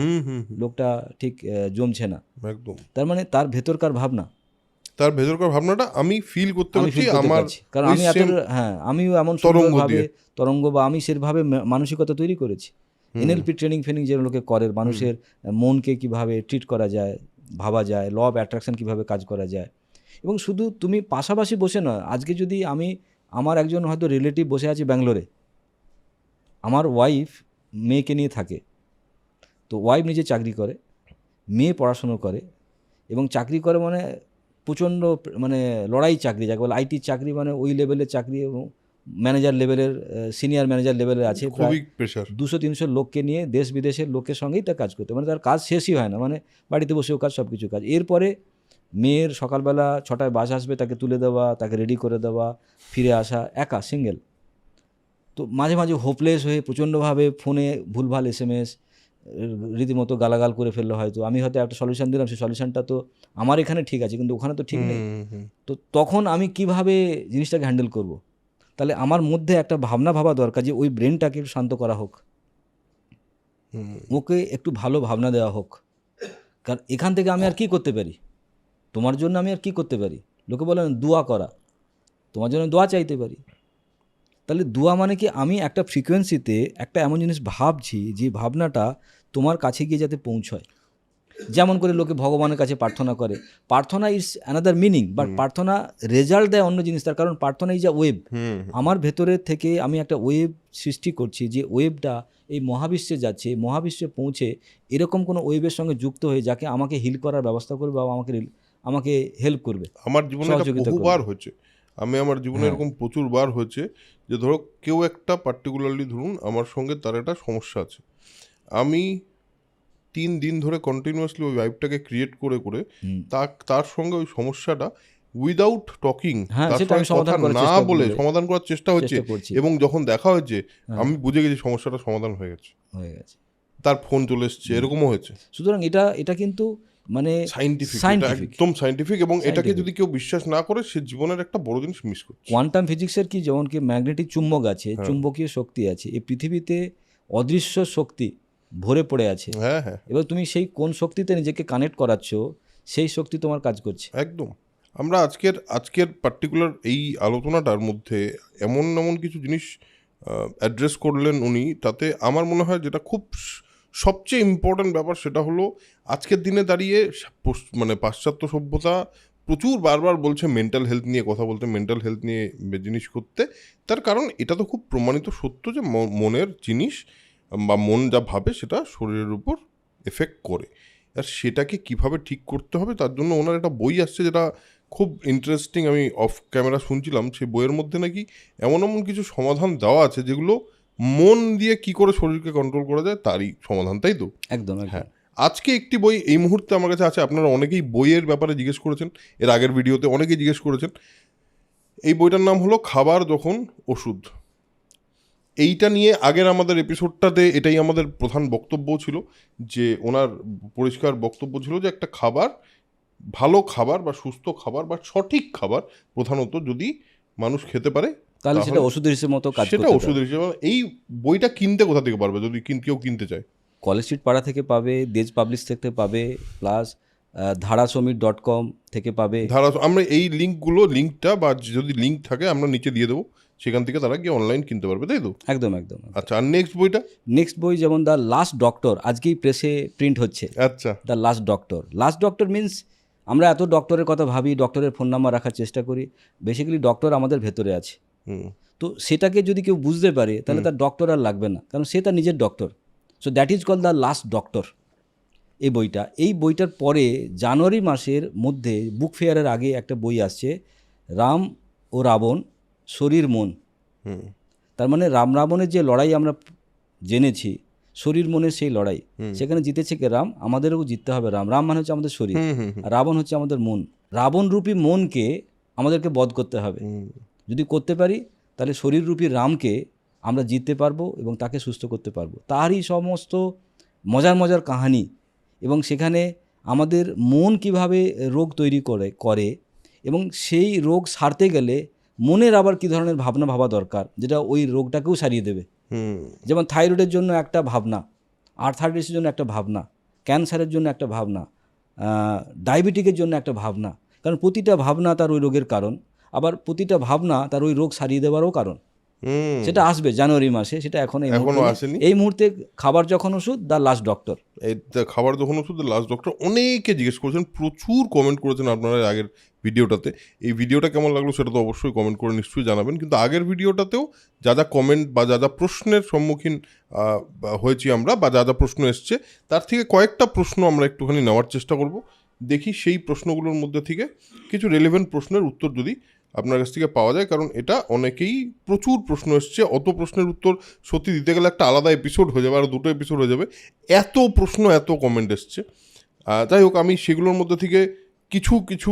লোকটা ঠিক জমছে না। একদম, তার মানে তার ভেতরকার ভাবনাটা আমি ফিল করতে পারছি আমার, কারণ আমি আমিও এমন তরঙ্গ বা আমি সেভাবে মানসিকতা তৈরি করেছি। এনএলপি ট্রেনিং যে লোকে করে, মানুষের মনকে কিভাবে ট্রিট করা যায়, ভাবা যায়, ল অফ অ্যাট্রাকশন কিভাবে কাজ করা যায়। এবং শুধু তুমি পাশাপাশি বসে নয়, আজকে যদি আমার একজন হয়তো রিলেটিভ বসে আছে ব্যাঙ্গালোরে, আমার ওয়াইফ মেয়েকে নিয়ে থাকে, তো ওয়াইফ নিজে চাকরি করে, মেয়ে পড়াশুনো করে, এবং চাকরি করে মানে প্রচণ্ড মানে লড়াই চাকরি, যাকে বলে আইটি চাকরি, মানে ওই লেভেলের চাকরি, এবং ম্যানেজার লেভেলের, সিনিয়র ম্যানেজার লেভেলের আছে, প্রায় 200-300 লোককে নিয়ে দেশ বিদেশের লোকের সঙ্গেই তার কাজ করতে, মানে তার কাজ শেষই হয় না, মানে বাড়িতে বসেও কাজ, সব কিছু কাজ। এরপরে মেয়ের সকালবেলা 6টায় বাস আসবে, তাকে তুলে দেওয়া, তাকে রেডি করে দেওয়া, ফিরে আসা, একা সিঙ্গেল। তো মাঝে মাঝে হোপলেস হয়ে প্রচণ্ডভাবে ফোনে ভুলভাল SMS রীতিমতো গালাগাল করে ফেললো, হয়তো আমি হয়তো একটা সলিউশন দিলাম, সেই সলিউশনটা তো আমার এখানে ঠিক আছে কিন্তু ওখানে তো ঠিক নেই। তো তখন আমি কিভাবে জিনিসটাকে হ্যান্ডেল করব? তাহলে আমার মধ্যে একটা ভাবা দরকার যে ওই ব্রেনটাকে একটু শান্ত করা হোক, ওকে একটু ভালো ভাবনা দেওয়া হোক। কারণ এখান থেকে আমি আর কি করতে পারি? তোমার জন্য আমি আর কি করতে পারি? লোকে বলেন দোয়া করা, তোমার জন্য দোয়া চাইতে পারি। তাহলে দোয়া মানে কি, আমি একটা ফ্রিকোয়েন্সিতে একটা এমন জিনিস ভাবছি যে ভাবনাটা তোমার কাছে গিয়ে যাতে পৌঁছয়। যেমন করে লোকে ভগবানের কাছে প্রার্থনা করে, প্রার্থনা ইজ অ্যানাদার মিনিং, বাট প্রার্থনা রেজাল্ট দেয় অন্য জিনিস। তার কারণ প্রার্থনা ইজ আ ওয়েভ। আমার ভেতরের থেকে আমি একটা ওয়েভ সৃষ্টি করছি, যে ওয়েভটা এই মহাবিশ্বে যাচ্ছে, মহাবিশ্বে পৌঁছে এরকম কোনো ওয়েভের সঙ্গে যুক্ত হয়ে যাকে আমাকে হিল করার ব্যবস্থা করবে বা আমাকে হেল্প করবে। আমার জীবনে বহুবার হচ্ছে, আমার জীবনে এরকম প্রচুর বার হয়েছে যে ধরো কেউ একটা পার্টিকুলারলি ধরুন আমার সঙ্গে তার একটা সমস্যা আছে, আমি 3 দিন ধরে কন্টিনিউয়াসলি ওই ভাইবটাকে ক্রিয়েট করে তার সঙ্গে ওই সমস্যাটা উইদাউট টকিং, তার সঙ্গে কথা না বলে সমাধান করার চেষ্টা হচ্ছে। এবং যখন দেখা হয়েছে আমি বুঝে গেছি সমস্যাটা সমাধান হয়ে গেছে, তার ফোন চলে এসছে, এরকমও হয়েছে। সুতরাং এটা কিন্তু মানে সাইন্টিফিক, সাইন্টিফিক একদম সাইন্টিফিক, এবং এটাকে Scientific. যদি কেউ বিশ্বাস না করে সে জীবনের একটা বড় জিনিস মিস করছে। কোয়ান্টাম ফিজিক্সের কি, যেমন কি ম্যাগনেটিক চুম্বক আছে, হ্যাঁ। চুম্বকীয় শক্তি আছে, এই পৃথিবীতে অদৃশ্য শক্তি ভরে পড়ে আছে। হ্যাঁ হ্যাঁ, এবার তুমি সেই কোন শক্তিতে নিজেকে কানেক্ট করাচ্ছ, সেই শক্তি তোমার কাজ করছে। একদম। আমরা আজকের পার্টিকুলার এই আলোচনাটার মধ্যে এমন এমন কিছু জিনিস অ্যাড্রেস করলেন উনি, তাতে আমার মনে হয় যেটা খুব সবচেয়ে ইম্পর্ট্যান্ট ব্যাপার সেটা হলো আজকের দিনে দাঁড়িয়ে মানে পাশ্চাত্য সভ্যতা প্রচুর বারবার বলছে মেন্টাল হেলথ নিয়ে কথা বলতে, মেন্টাল হেলথ নিয়ে জিনিস করতে। তার কারণ এটা তো খুব প্রমাণিত সত্য যে মনের জিনিস বা মন যা ভাবে সেটা শরীরের উপর এফেক্ট করে। আর সেটাকে কিভাবে ঠিক করতে হবে তার জন্য ওনার একটা বই আসছে যেটা খুব ইন্টারেস্টিং, আমি অফ ক্যামেরা শুনছিলাম। সেই বইয়ের মধ্যে নাকি এমন এমন কিছু সমাধান দেওয়া আছে যেগুলো মন দিয়ে কি করে শরীরকে কন্ট্রোল করা যায় তারই সমাধান, তাই তো? একদম হ্যাঁ, আজকে একটি বই এই মুহূর্তে আমার কাছে আছে। আপনারা অনেকেই বইয়ের ব্যাপারে জিজ্ঞেস করেছেন, এর আগের ভিডিওতে অনেকেই জিজ্ঞেস করেছেন। এই বইটার নাম হলো খাবার যখন ওষুধ। এইটা নিয়ে আগের আমাদের এপিসোডটাতে এটাই আমাদের প্রধান বক্তব্য ছিল, যে ওনার পরিষ্কার বক্তব্য ছিল যে একটা খাবার, ভালো খাবার বা সুস্থ খাবার বা সঠিক খাবার প্রধানত যদি মানুষ খেতে পারে তাহলে সেটা ওষুধের হিসেবে মতো কাজ সেটা করতে ওষুধের হিসেবে। এই বইটা কিনতে কোথা থেকে পারবে যদি কেউ কিনতে চায়? কলেজ স্ট্রিট পাড়া থেকে পাবে, দেজ পাবলিশ থেকে পাবে, প্লাস ধারাসমীর.com থেকে পাবে। আমরা এই লিঙ্কটা বা যদি লিঙ্ক থাকে আমরা নিচে দিয়ে দেবো, সেখান থেকে তারা গিয়ে অনলাইন কিনতে পারবে, তাই তো? একদম একদম। আচ্ছা, আর নেক্সট বইটা? নেক্সট বই যেমন দ্য লাস্ট ডক্টর, আজকেই প্রেসে প্রিন্ট হচ্ছে। আচ্ছা, the last doctor. Last doctor means আমরা এত ডক্টরের কথা ভাবি, ডক্টরের ফোন নাম্বার রাখার চেষ্টা করি, বেসিক্যালি ডক্টর আমাদের ভেতরে আছে। তো সেটাকে যদি কেউ বুঝতে পারে তাহলে তার ডক্টর আর লাগবে না, কারণ সে তার নিজের doctor. So that is call the last doctor এই বইটার পরে জানুয়ারি মাসের মধ্যে বুক ফেয়ারের আগে একটা বই আসছে, রাম ও রাবণ শরীর মন। তার মানে রাম রাবণের যে লড়াই আমরা জেনেছি, শরীর মনের সেই লড়াই, সেখানে জিতেছে কে? রাম। আমাদেরও জিততে হবে রাম। রাম মানে হচ্ছে আমাদের শরীর, আর রাবণ হচ্ছে আমাদের মন। রাবণরূপী মনকে আমাদেরকে বধ করতে হবে। যদি করতে পারি তাহলে শরীররূপী রামকে আমরা জিততে পারবো এবং তাকে সুস্থ করতে পারবো। তারই সমস্ত মজার মজার কাহিনী, এবং সেখানে আমাদের মন কিভাবে রোগ তৈরি করে এবং সেই রোগ সারতে গেলে মনের আবার কী ধরনের ভাবনা ভাবা দরকার, যেটা ওই রোগটাকেও সারিয়ে দেবে। যেমন থাইরয়েডের জন্য একটা ভাবনা, আর্থারাইটিসের জন্য একটা ভাবনা, ক্যান্সারের জন্য একটা ভাবনা, ডায়াবেটিকের জন্য একটা ভাবনা। কারণ প্রতিটা ভাবনা তার ওই রোগের কারণ, আবার প্রতিটা ভাবনা তার ওই রোগ সারিয়ে দেওয়ারও কারণ। সেটা আসবে জানুয়ারি মাসে, সেটা এখনো আসেনি। এই মুহূর্তে খাবার যখন ওষুধ, দ্য লাস্ট ডক্টর। এই খাবার যখন ওষুধ, দ্য লাস্ট ডক্টর, অনেকে জিজ্ঞেস করেছেন, প্রচুর কমেন্ট করেছেন আপনারা আগের ভিডিওটাতে। এই ভিডিওটা কেমন লাগলো সেটা তো অবশ্যই কমেন্ট করে নিশ্চয়ই জানাবেন। কিন্তু আগের ভিডিওটাতেও যা যা কমেন্ট বা যা যা প্রশ্নের সম্মুখীন হয়েছি আমরা, বা যা যা প্রশ্ন এসছে, তার থেকে কয়েকটা প্রশ্ন আমরা একটুখানি নেওয়ার চেষ্টা করব। দেখি সেই প্রশ্নগুলোর মধ্যে থেকে কিছু রেলেভেন্ট প্রশ্নের উত্তর যদি আপনার কাছ থেকে পাওয়া যায়, কারণ এটা অনেকেই প্রচুর প্রশ্ন এসছে। অত প্রশ্নের উত্তর সত্যি দিতে গেলে একটা আলাদা এপিসোড হয়ে যাবে, আর দুটো এপিসোড হয়ে যাবে, এত প্রশ্ন, এত কমেন্ট এসছে। যাই হোক, আমি সেগুলোর মধ্যে থেকে কিছু কিছু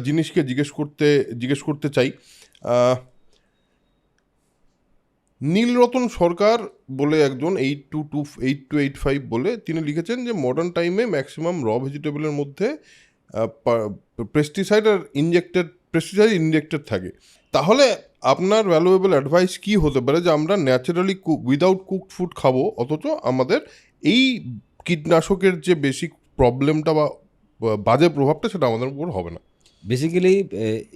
জিনিসকে জিজ্ঞেস করতে চাই। নীলরতন সরকার বলে একজন 8285 বলে তিনি লিখেছেন যে মডার্ন টাইমে ম্যাক্সিমাম র ভেজিটেবলের মধ্যে পেস্টিসাইড ইনজেক্টেড থাকে। তাহলে আপনার ভ্যালুয়েবল অ্যাডভাইস কি হতে পারে যে আমরা ন্যাচারালি উইদাউট কুকড ফুড খাবো, অথচ আমাদের এই কীটনাশকের যে বেসিক প্রবলেমটা বা বাজে প্রভাবটা সেটা আমাদের উপর হবে না? বেসিক্যালি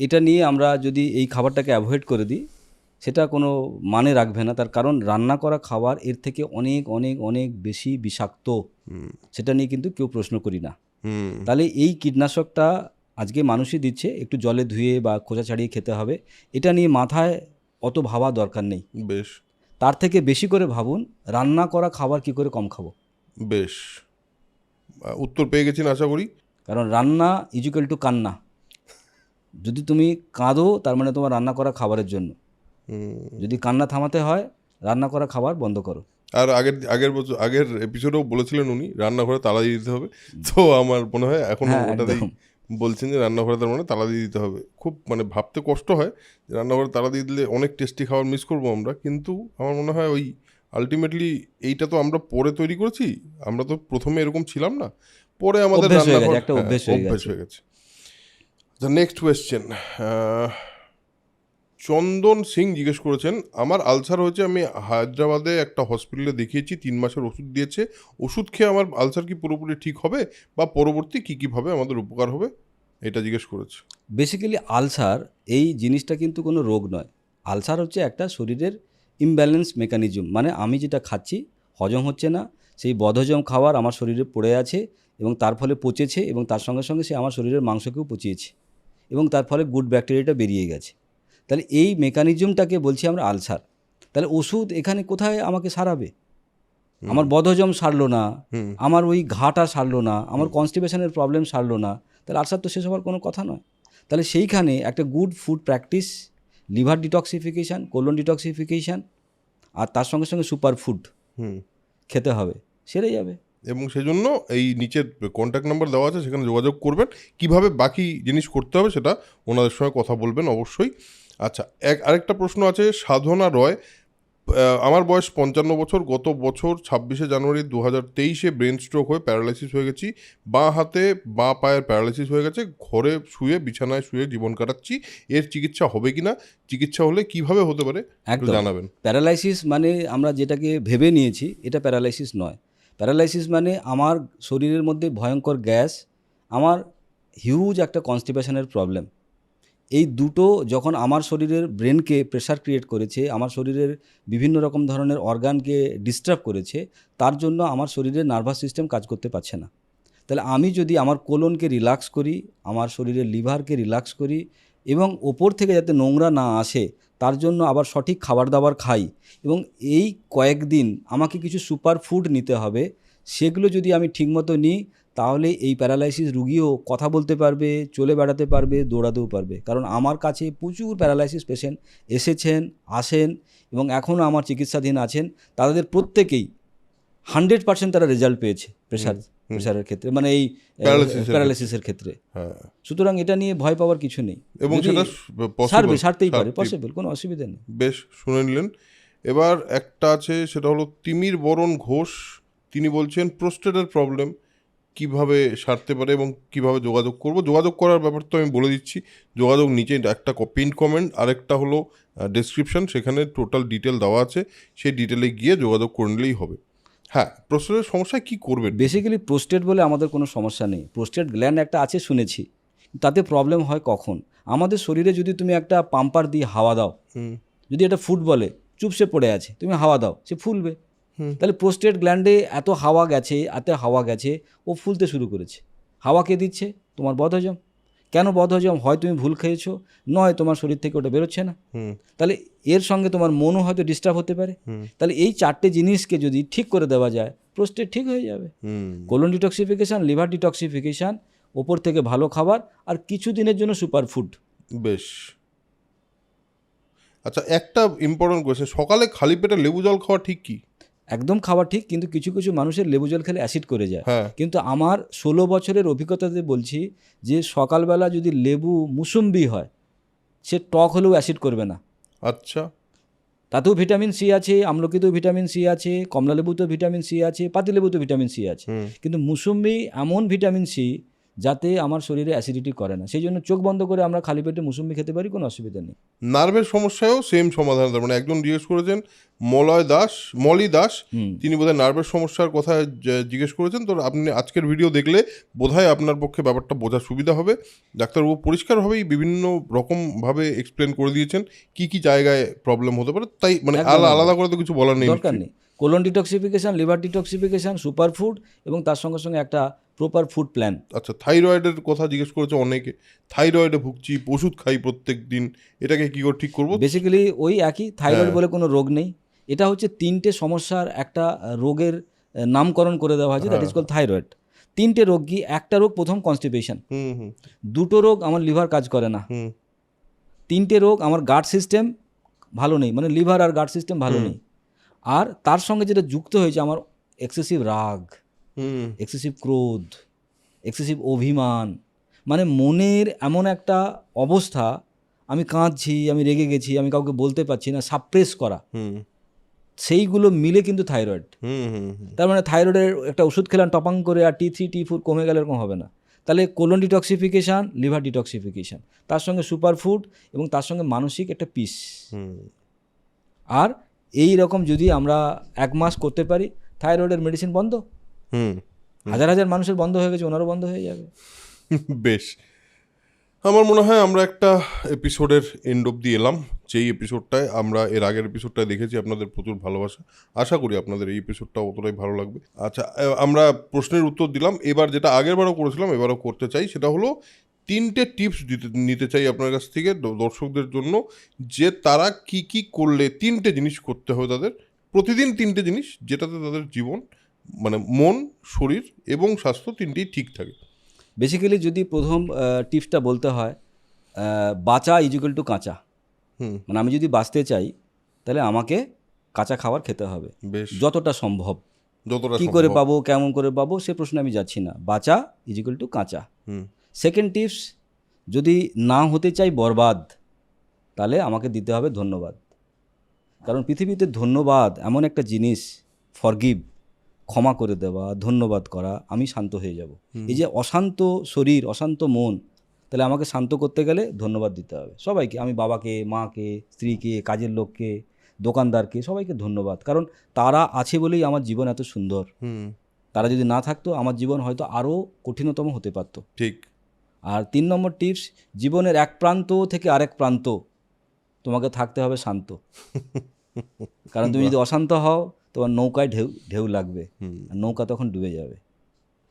এটা নিয়ে আমরা যদি এই খাবারটাকে অ্যাভয়েড করে দিই, সেটা কোনো মানে রাখবে না। তার কারণ রান্না করা খাবার এর থেকে অনেক অনেক অনেক বেশি বিষাক্ত, সেটা নিয়ে কিন্তু কেউ প্রশ্ন করি না। তাহলে এই কীটনাশকটা আজকে মানুষই দিচ্ছে, একটু জলে ধুয়ে বা খোসা ছাড়িয়ে খেতে হবে, এটা নিয়ে মাথায় অত ভাবা দরকার নেই। বেশ, তার থেকে বেশি করে ভাবুন রান্না করা খাবার কি করে কম খাবো। বেশ, উত্তর পেয়ে গেছেন আশা করি। কারণ রান্না ইজুকাল টু কান্না। যদি তুমি কাঁদো তার মানে তোমার রান্না করা খাবারের জন্য। যদি কান্না থামাতে হয়, রান্না করা খাবার বন্ধ করো। আর আগের এপিসোডেও বলেছিলেন উনি রান্নাঘরে তালা দিয়ে দিতে হবে। তো আমার মনে হয় এখন ওটাতেই বলছেন যে রান্নাঘরে তার মানে তালা দিয়ে দিতে হবে। খুব মানে ভাবতে কষ্ট হয় যে রান্নাঘরে তালা দিয়ে দিলে অনেক টেস্টি খাবার মিস করবো আমরা, কিন্তু আমার মনে হয় ওই আলটিমেটলি এইটা তো আমরা পরে তৈরি করেছি, আমরা তো প্রথমে এরকম ছিলাম না। পরে আমাদের অভ্যেস হয়ে রান্নাঘর গেছে, একটা অভ্যেস হয়ে অভ্যেস গেছে। হয়ে গেছে। দ্য নেক্সট কোয়েশ্চেন, চন্দন সিং জিজ্ঞেস করেছেন, আমার আলসার হয়েছে, আমি হায়দ্রাবাদে একটা হসপিটালে দেখিয়েছি, 3 মাসের ওষুধ দিয়েছে, ওষুধ খেয়ে আমার আলসার কি পুরোপুরি ঠিক হবে, বা পরবর্তী কী কীভাবে আমাদের উপকার হবে, এটা জিজ্ঞেস করেছে। বেসিক্যালি আলসার এই জিনিসটা কিন্তু কোনো রোগ নয়। আলসার হচ্ছে একটা শরীরের ইমব্যালেন্স মেকানিজম, মানে আমি যেটা খাচ্ছি হজম হচ্ছে না, সেই বদহজম খাবার আমার শরীরে পড়ে আছে এবং তার ফলে পচেছে এবং তার সঙ্গে সঙ্গে সে আমার শরীরের মাংসকেও পচিয়েছে এবং তার ফলে গুড ব্যাকটেরিয়াটা বেরিয়ে গেছে। তাহলে এই মেকানিজমটাকে বলছি আমরা আলসার। তাহলে ওষুধ এখানে কোথায় আমাকে সারাবে? আমার বদহজম সারলো না, আমার ওই ঘাটা সারলো না, আমার কনস্টিপেশনের প্রবলেম সারলো না, তাহলে আলসার তো শেষ হওয়ার কোনো কথা নয়। তাহলে সেইখানে একটা good food practice, liver detoxification, colon detoxification, আর তার সঙ্গে সঙ্গে সুপার ফুড খেতে হবে, সেরে যাবে। এবং সেজন্য এই নিচের কন্ট্যাক্ট নাম্বার দেওয়া আছে, সেখানে যোগাযোগ করবেন। কিভাবে বাকি জিনিস করতে হবে সেটা ওনাদের সঙ্গে কথা বলবেন অবশ্যই। আচ্ছা, আরেকটা প্রশ্ন আছে, সাধনা রয়, আমার বয়স 55 বছর, গত বছর 26শে জানুয়ারি 2023-এ ব্রেন স্ট্রোক হয়ে প্যারালাইসিস হয়ে গেছি, বাঁ হাতে বাঁ পায়ের প্যারালাইসিস হয়ে গেছে, ঘরে শুয়ে বিছানায় শুয়ে জীবন কাটাচ্ছি, এর চিকিৎসা হবে কিনা, চিকিৎসা হলে কিভাবে হতে পারে একটু জানাবেন। প্যারালাইসিস মানে আমরা যেটাকে ভেবে নিয়েছি, এটা প্যারালাইসিস নয়। প্যারালাইসিস মানে আমার শরীরের মধ্যে ভয়ঙ্কর গ্যাস, আমার হিউজ একটা কনস্টিপেশনের প্রবলেম, এই দুটো যখন আমার শরীরের ব্রেনকে প্রেশার ক্রিয়েট করেছে, আমার শরীরের বিভিন্ন রকম ধরনের অর্গানকে ডিস্টার্ব করেছে, তার জন্য আমার শরীরের নার্ভাস সিস্টেম কাজ করতে পারছে না। তাহলে আমি যদি আমার কোলনকে রিল্যাক্স করি, আমার শরীরের লিভারকে রিল্যাক্স করি এবং ওপর থেকে যাতে নোংরা না আসে তার জন্য আবার সঠিক খাবার দাবার খাই, এবং এই কয়েকদিন আমাকে কিছু সুপার ফুড নিতে হবে, সেগুলো যদি আমি ঠিকমতো নিই, তাহলে এই প্যারালাইসিস রুগীও কথা বলতে পারবে, চলে বেড়াতে পারবে, দৌড়াতেও পারবে। কারণ আমার কাছে প্রচুর প্যারালাইসিস পেশেন্ট এসেছেন, আসেন এবং এখনও আমার চিকিৎসাধীন আছেন, তাদের প্রত্যেকেই 100% তারা রেজাল্ট পেয়েছে প্রেশারের ক্ষেত্রে, মানে এই প্যারালাইসিসের ক্ষেত্রে। সুতরাং এটা নিয়ে ভয় পাওয়ার কিছু নেই, এবং সেটা সারতেই পারে, পসিবল, কোনো অসুবিধা নেই। বেশ, শুনে নিলেন। এবার একটা আছে, সেটা হলো তিমির বরণ ঘোষ, তিনি বলছেন প্রোস্টেটের প্রবলেম কিভাবে সারতে পারে এবং কিভাবে যোগাযোগ করব। যোগাযোগ করার ব্যাপার তো আমি বলে দিচ্ছি, যোগাযোগ নিচে একটা পিন কমেন্ট, আরেকটা হলো ডেসক্রিপশন, সেখানে টোটাল ডিটেল দেওয়া আছে, সেই ডিটেলে গিয়ে যোগাযোগ করে নিলেই হবে। হ্যাঁ, প্রোস্টেটের সমস্যায় কী করবেন? বেসিক্যালি প্রোস্টেট বলে আমাদের কোনো সমস্যা নেই, প্রোস্টেট গ্ল্যান্ড একটা আছে শুনেছি, তাতে প্রবলেম হয় কখন? আমাদের শরীরে যদি তুমি একটা পাম্পার দিয়ে হাওয়া দাও, যদি এটা ফুটবলে চুপসে পড়ে আছে, তুমি হাওয়া দাও, সে ফুলবে। তাহলে প্রোস্টেট গ্ল্যান্ডে এত হাওয়া গেছে, ও ফুলতে শুরু করেছে। হাওয়া কে দিচ্ছে? তোমার বদহজম। কেন বদহজম হয়? তুমি ভুল খেয়েছো, নয় তোমার শরীর থেকে ওটা বেরোচ্ছে না। তাহলে এর সঙ্গে তোমার মনও হয়তো ডিস্টার্ব হতে পারে। তাহলে এই 4টে জিনিসকে যদি ঠিক করে দেওয়া যায়, প্রোস্টেট ঠিক হয়ে যাবে। কোলন ডিটক্সিফিকেশান, লিভার ডিটক্সিফিকেশান, ওপর থেকে ভালো খাবার, আর কিছু দিনের জন্য সুপার ফুড। বেশ। আচ্ছা, একটা ইম্পর্টেন্ট কোয়েশ্চেন, সকালে খালি পেটে লেবু জল খাওয়া ঠিক কি? একদম খাওয়া ঠিক, কিন্তু কিছু কিছু মানুষের লেবু জল খেলে অ্যাসিড করে যায়। কিন্তু আমার 16 বছরের অভিজ্ঞতাতে বলছি যে সকালবেলা যদি লেবু মুসুম্বি হয়, সে টক হলেও অ্যাসিড করবে না। আচ্ছা, তাতেও ভিটামিন সি আছে, আমলকিতেও ভিটামিন সি আছে, কমলা লেবুতেও ভিটামিন সি আছে, পাতিলেবুতেও ভিটামিন সি আছে, কিন্তু মুসুম্বি এমন ভিটামিন সি যাতে আমার শরীরে অ্যাসিডিটি করে না, সেই জন্য চোখ বন্ধ করে আমরা খালি পেটে মুসুম্বি খেতে পারি, কোনো অসুবিধা নেই। নার্ভের সমস্যায়ও সেম সমাধান, তার মানে একজন জিজ্ঞেস করেছেন মলি দাস, তিনি বোধহয় নার্ভের সমস্যার কথা জিজ্ঞেস করেছেন। তো আপনি আজকের ভিডিও দেখলে বোধহয় আপনার পক্ষে ব্যাপারটা বোঝা সুবিধা হবে। ডাক্তারবাবু পরিষ্কারভাবেই বিভিন্ন রকমভাবে এক্সপ্লেন করে দিয়েছেন কি কি জায়গায় প্রবলেম হতে পারে, তাই মানে আলাদা করে তো কিছু বলার নেই, দরকার নেই। Colon detoxification, liver detoxification, super food এবং তার সঙ্গে সঙ্গে একটা প্রপার ফুড প্ল্যান। আচ্ছা, থাইরয়েডের কথা জিজ্ঞেস করেছে অনেকে, থাইরয়েডে ভুগছি, ওষুধ খাই প্রত্যেক দিন, এটাকে কী করে ঠিক করবো? বেসিক্যালি ওই একই, থাইরয়েড বলে কোনো রোগ নেই, এটা হচ্ছে 3টে সমস্যার একটা রোগের নামকরণ করে দেওয়া হয়েছে, দ্যাট ইজ কল থাইরয়েড। 3টে রোগ কি? একটা রোগ প্রথম কনস্টিপেশন, 2টো রোগ আমার লিভার কাজ করে না, 3টে রোগ আমার গাট সিস্টেম ভালো নেই, মানে লিভার আর গাট সিস্টেম ভালো নেই, আর তার সঙ্গে যেটা যুক্ত হয়েছে আমার এক্সেসিভ রাগ, এক্সেসিভ ক্রোধ, এক্সেসিভ অভিমান, মানে মনের এমন একটা অবস্থা, আমি কাঁদছি, আমি রেগে গেছি, আমি কাউকে বলতে পারছি না, সাপ্রেস করা। সেইগুলো মিলে কিন্তু থাইরয়েড। হুম হুম হুম তার মানে থাইরয়েডের একটা ওষুধ খেলাম টপাং করে আর T3 T4 কমে গেলে এরকম হবে না। তাহলে কোলন ডিটক্সিফিকেশান, লিভার ডিটক্সিফিকেশান, তার সঙ্গে সুপারফুড এবং তার সঙ্গে মানসিক একটা পিস। হুম আর এই রকম যদি আমরা 1 মাস করতে পারি, থাইরয়েডের মেডিসিন বন্ধ। হুম হাজার হাজার মানুষের বন্ধ হয়ে গেছে, ওনারও বন্ধ হয়ে যাবে। বেশ, আমার মনে হয় আমরা একটা এপিসোডের এন্ড অবধি এলাম, যেই এপিসোডটায় আমরা এর আগের এপিসোডটায় দেখেছি আপনাদের প্রচুর ভালোবাসা। আশা করি আপনাদের এই এপিসোডটা অতটাই ভালো লাগবে। আচ্ছা, আমরা প্রশ্নের উত্তর দিলাম। এবার যেটা আগেরবারও করেছিলাম এবারও করতে চাই, সেটা হলো 3টে টিপস নিতে চাই আপনার কাছ থেকে দর্শকদের জন্য, যে তারা কি কি করলে 3টে জিনিস করতে হবে তাদের প্রতিদিন, 3টে জিনিস যেটাতে তাদের জীবন মানে মন, শরীর এবং স্বাস্থ্য 3টেই ঠিক থাকে। বেসিক্যালি যদি প্রথম টিপসটা বলতে হয়, বাঁচা ইজুকাল টু কাঁচা। হুম মানে আমি যদি বাঁচতে চাই তাহলে আমাকে কাঁচা খাবার খেতে হবে বেশ, যতটা সম্ভব। যতটা কি করে পাবো, কেমন করে পাবো, সে প্রশ্নে আমি যাচ্ছি না। বাঁচা ইজুকাল টু কাঁচা। হুম সেকেন্ড টিপস, যদি না হতে চাই বরবাদ, তাহলে আমাকে দিতে হবে ধন্যবাদ। কারণ পৃথিবীতে ধন্যবাদ এমন একটা জিনিস, ফরগিভ, ক্ষমা করে দেওয়া, ধন্যবাদ করা, আমি শান্ত হয়ে যাব। এই যে অশান্ত শরীর, অশান্ত মন, তাহলে আমাকে শান্ত করতে গেলে ধন্যবাদ দিতে হবে সবাইকে। আমি বাবাকে, মাকে, স্ত্রীকে, কাজের লোককে, দোকানদারকে, সবাইকে ধন্যবাদ। কারণ তারা আছে বলেই আমার জীবন এত সুন্দর। হুম তারা যদি না থাকতো আমার জীবন হয়তো আরও কঠিনতম হতে পারত। ঠিক। আর 3 নম্বর টিপস, জীবনের এক প্রান্ত থেকে আরেক প্রান্ত তোমাকে থাকতে হবে শান্ত। কারণ তুমি যদি অশান্ত হও, তোমার নৌকায় ঢেউ ঢেউ লাগবে, আর নৌকা তখন ডুবে যাবে।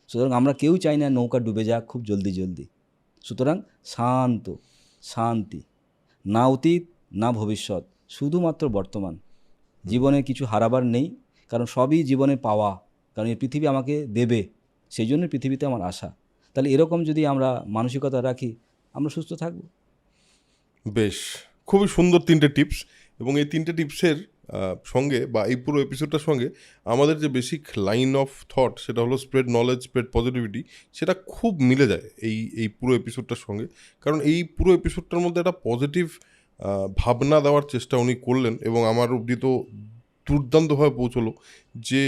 সুতরাং আমরা কেউ চাই না নৌকা ডুবে যাক খুব জলদি জলদি। সুতরাং শান্ত, শান্তি, না অতীত না ভবিষ্যৎ, শুধুমাত্র বর্তমান। জীবনে কিছু হারাবার নেই, কারণ সবই জীবনে পাওয়া। কারণ এই পৃথিবী আমাকে দেবে, সেই জন্য পৃথিবীতে আমার আশা। তাহলে এরকম যদি আমরা মানসিকতা রাখি, আমরা সুস্থ থাকব। বেশ, খুবই সুন্দর 3টে টিপস। এবং এই 3টে টিপসের সঙ্গে বা এই পুরো এপিসোডটার সঙ্গে আমাদের যে বেসিক লাইন অফ থট, সেটা হলো স্প্রেড নলেজ, স্প্রেড পজিটিভিটি, সেটা খুব মিলে যায় এই পুরো এপিসোডটার সঙ্গে। কারণ এই পুরো এপিসোডটার মধ্যে একটা পজিটিভ ভাবনা দেওয়ার চেষ্টা উনি করলেন, এবং আমার অবধি তো দুর্দান্তভাবে পৌঁছলো যে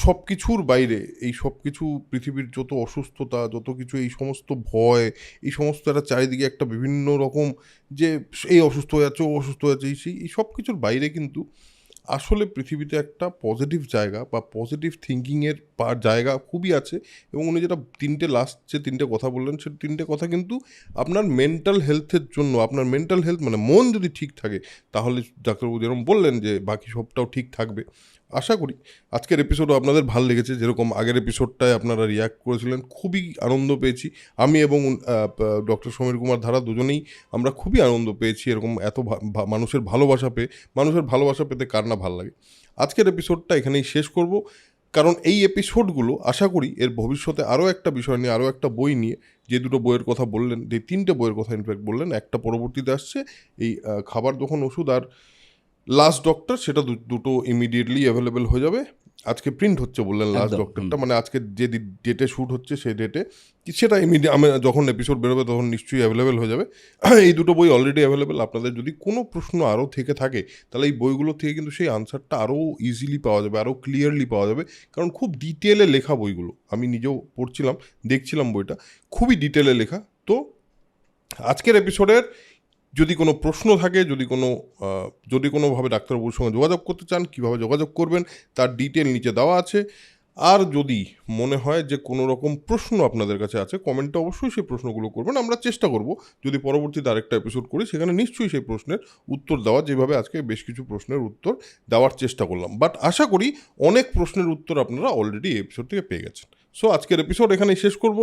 সব কিছুর বাইরে এই সব কিছু, পৃথিবীর যত অসুস্থতা, যত কিছু, এই সমস্ত ভয়, এই সমস্ত একটা চারিদিকে একটা বিভিন্ন রকম, যে এই অসুস্থ হয়ে যাচ্ছে, ও অসুস্থ হয়ে যাচ্ছে, এই সব কিছুর বাইরে কিন্তু আসলে পৃথিবীতে একটা পজিটিভ জায়গা বা পজিটিভ থিঙ্কিংয়ের জায়গা খুবই আছে। এবং উনি যেটা লাস্ট যে 3টে কথা বললেন, সে 3টে কথা কিন্তু আপনার মেন্টাল হেলথের জন্য, আপনার মেন্টাল হেলথ মানে মন যদি ঠিক থাকে, তাহলে ডাক্তারবাবু যেরকম বললেন যে বাকি সবটাও ঠিক থাকবে। আশা করি আজকের এপিসোডও আপনাদের ভালো লেগেছে। যেরকম আগের এপিসোডটায় আপনারা রিয়্যাক্ট করেছিলেন, খুবই আনন্দ পেয়েছি আমি এবং ডক্টর সমীর কুমার ধারা দুজনেই আমরা খুবই আনন্দ পেয়েছি। এরকম এত মানুষের ভালোবাসা পেয়ে, মানুষের ভালোবাসা পেতে কার না ভালো লাগে। আজকের এপিসোডটা এখানেই শেষ করব, কারণ এই এপিসোডগুলো আশা করি এর ভবিষ্যতে আরও একটা বিষয় নিয়ে, আরও একটা বই নিয়ে, যে 2টো বইয়ের কথা বললেন, যে 3টে বইয়ের কথা ইনফ্যাক্ট বললেন, একটা পরবর্তীতে আসছে এই খাবার দোকান ওষুধ আর লাস্ট ডক্টর, সেটা দুটো ইমিডিয়েটলি অ্যাভেলেবেল হয়ে যাবে। আজকে প্রিন্ট হচ্ছে বললেন লাস্ট ডক্টরটা, মানে আজকে যে ডেটে শ্যুট হচ্ছে সেই ডেটে, সেটা আমি যখন এপিসোড বেরোবে তখন নিশ্চয়ই অ্যাভেলেবেল হয়ে যাবে। এই 2টো বই অলরেডি অ্যাভেলেবেল। আপনাদের যদি কোনো প্রশ্ন আরও থেকে থাকে, তাহলে এই বইগুলো থেকে কিন্তু সেই আনসারটা আরও ইজিলি পাওয়া যাবে, আরও ক্লিয়ারলি পাওয়া যাবে। কারণ খুব ডিটেলে লেখা বইগুলো, আমি নিজেও পড়ছিলাম, দেখছিলাম বইটা, খুবই ডিটেলে লেখা। তো আজকের এপিসোডের যদি কোনো প্রশ্ন থাকে, যদি কোনোভাবে ডাক্তারবাবুর সঙ্গে যোগাযোগ করতে চান, কীভাবে যোগাযোগ করবেন তার ডিটেল নিচে দেওয়া আছে। আর যদি মনে হয় যে কোনো রকম প্রশ্ন আপনাদের কাছে আছে, কমেন্টে অবশ্যই সেই প্রশ্নগুলো করবেন। আমরা চেষ্টা করব যদি পরবর্তীতে আরেকটা এপিসোড করি, সেখানে নিশ্চয়ই সেই প্রশ্নের উত্তর দেওয়া, যেভাবে আজকে বেশ কিছু প্রশ্নের উত্তর দেওয়ার চেষ্টা করলাম। বাট আশা করি অনেক প্রশ্নের উত্তর আপনারা অলরেডি এই এপিসোড থেকে পেয়ে গেছেন। সো আজকের এপিসোড এখানেই শেষ করব।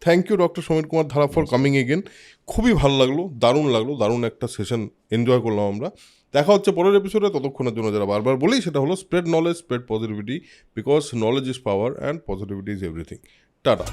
Thank you doctor Samir Kumar Dhara for coming again. খুবই ভালো লাগলো, দারুণ একটা সেশন এনজয় করলাম আমরা। দেখা হচ্ছে পরের এপিসোডে। ততক্ষণের জন্য যারা বারবার বলি, সেটা হলো spread knowledge, spread positivity, because knowledge is power and positivity is everything. Tata.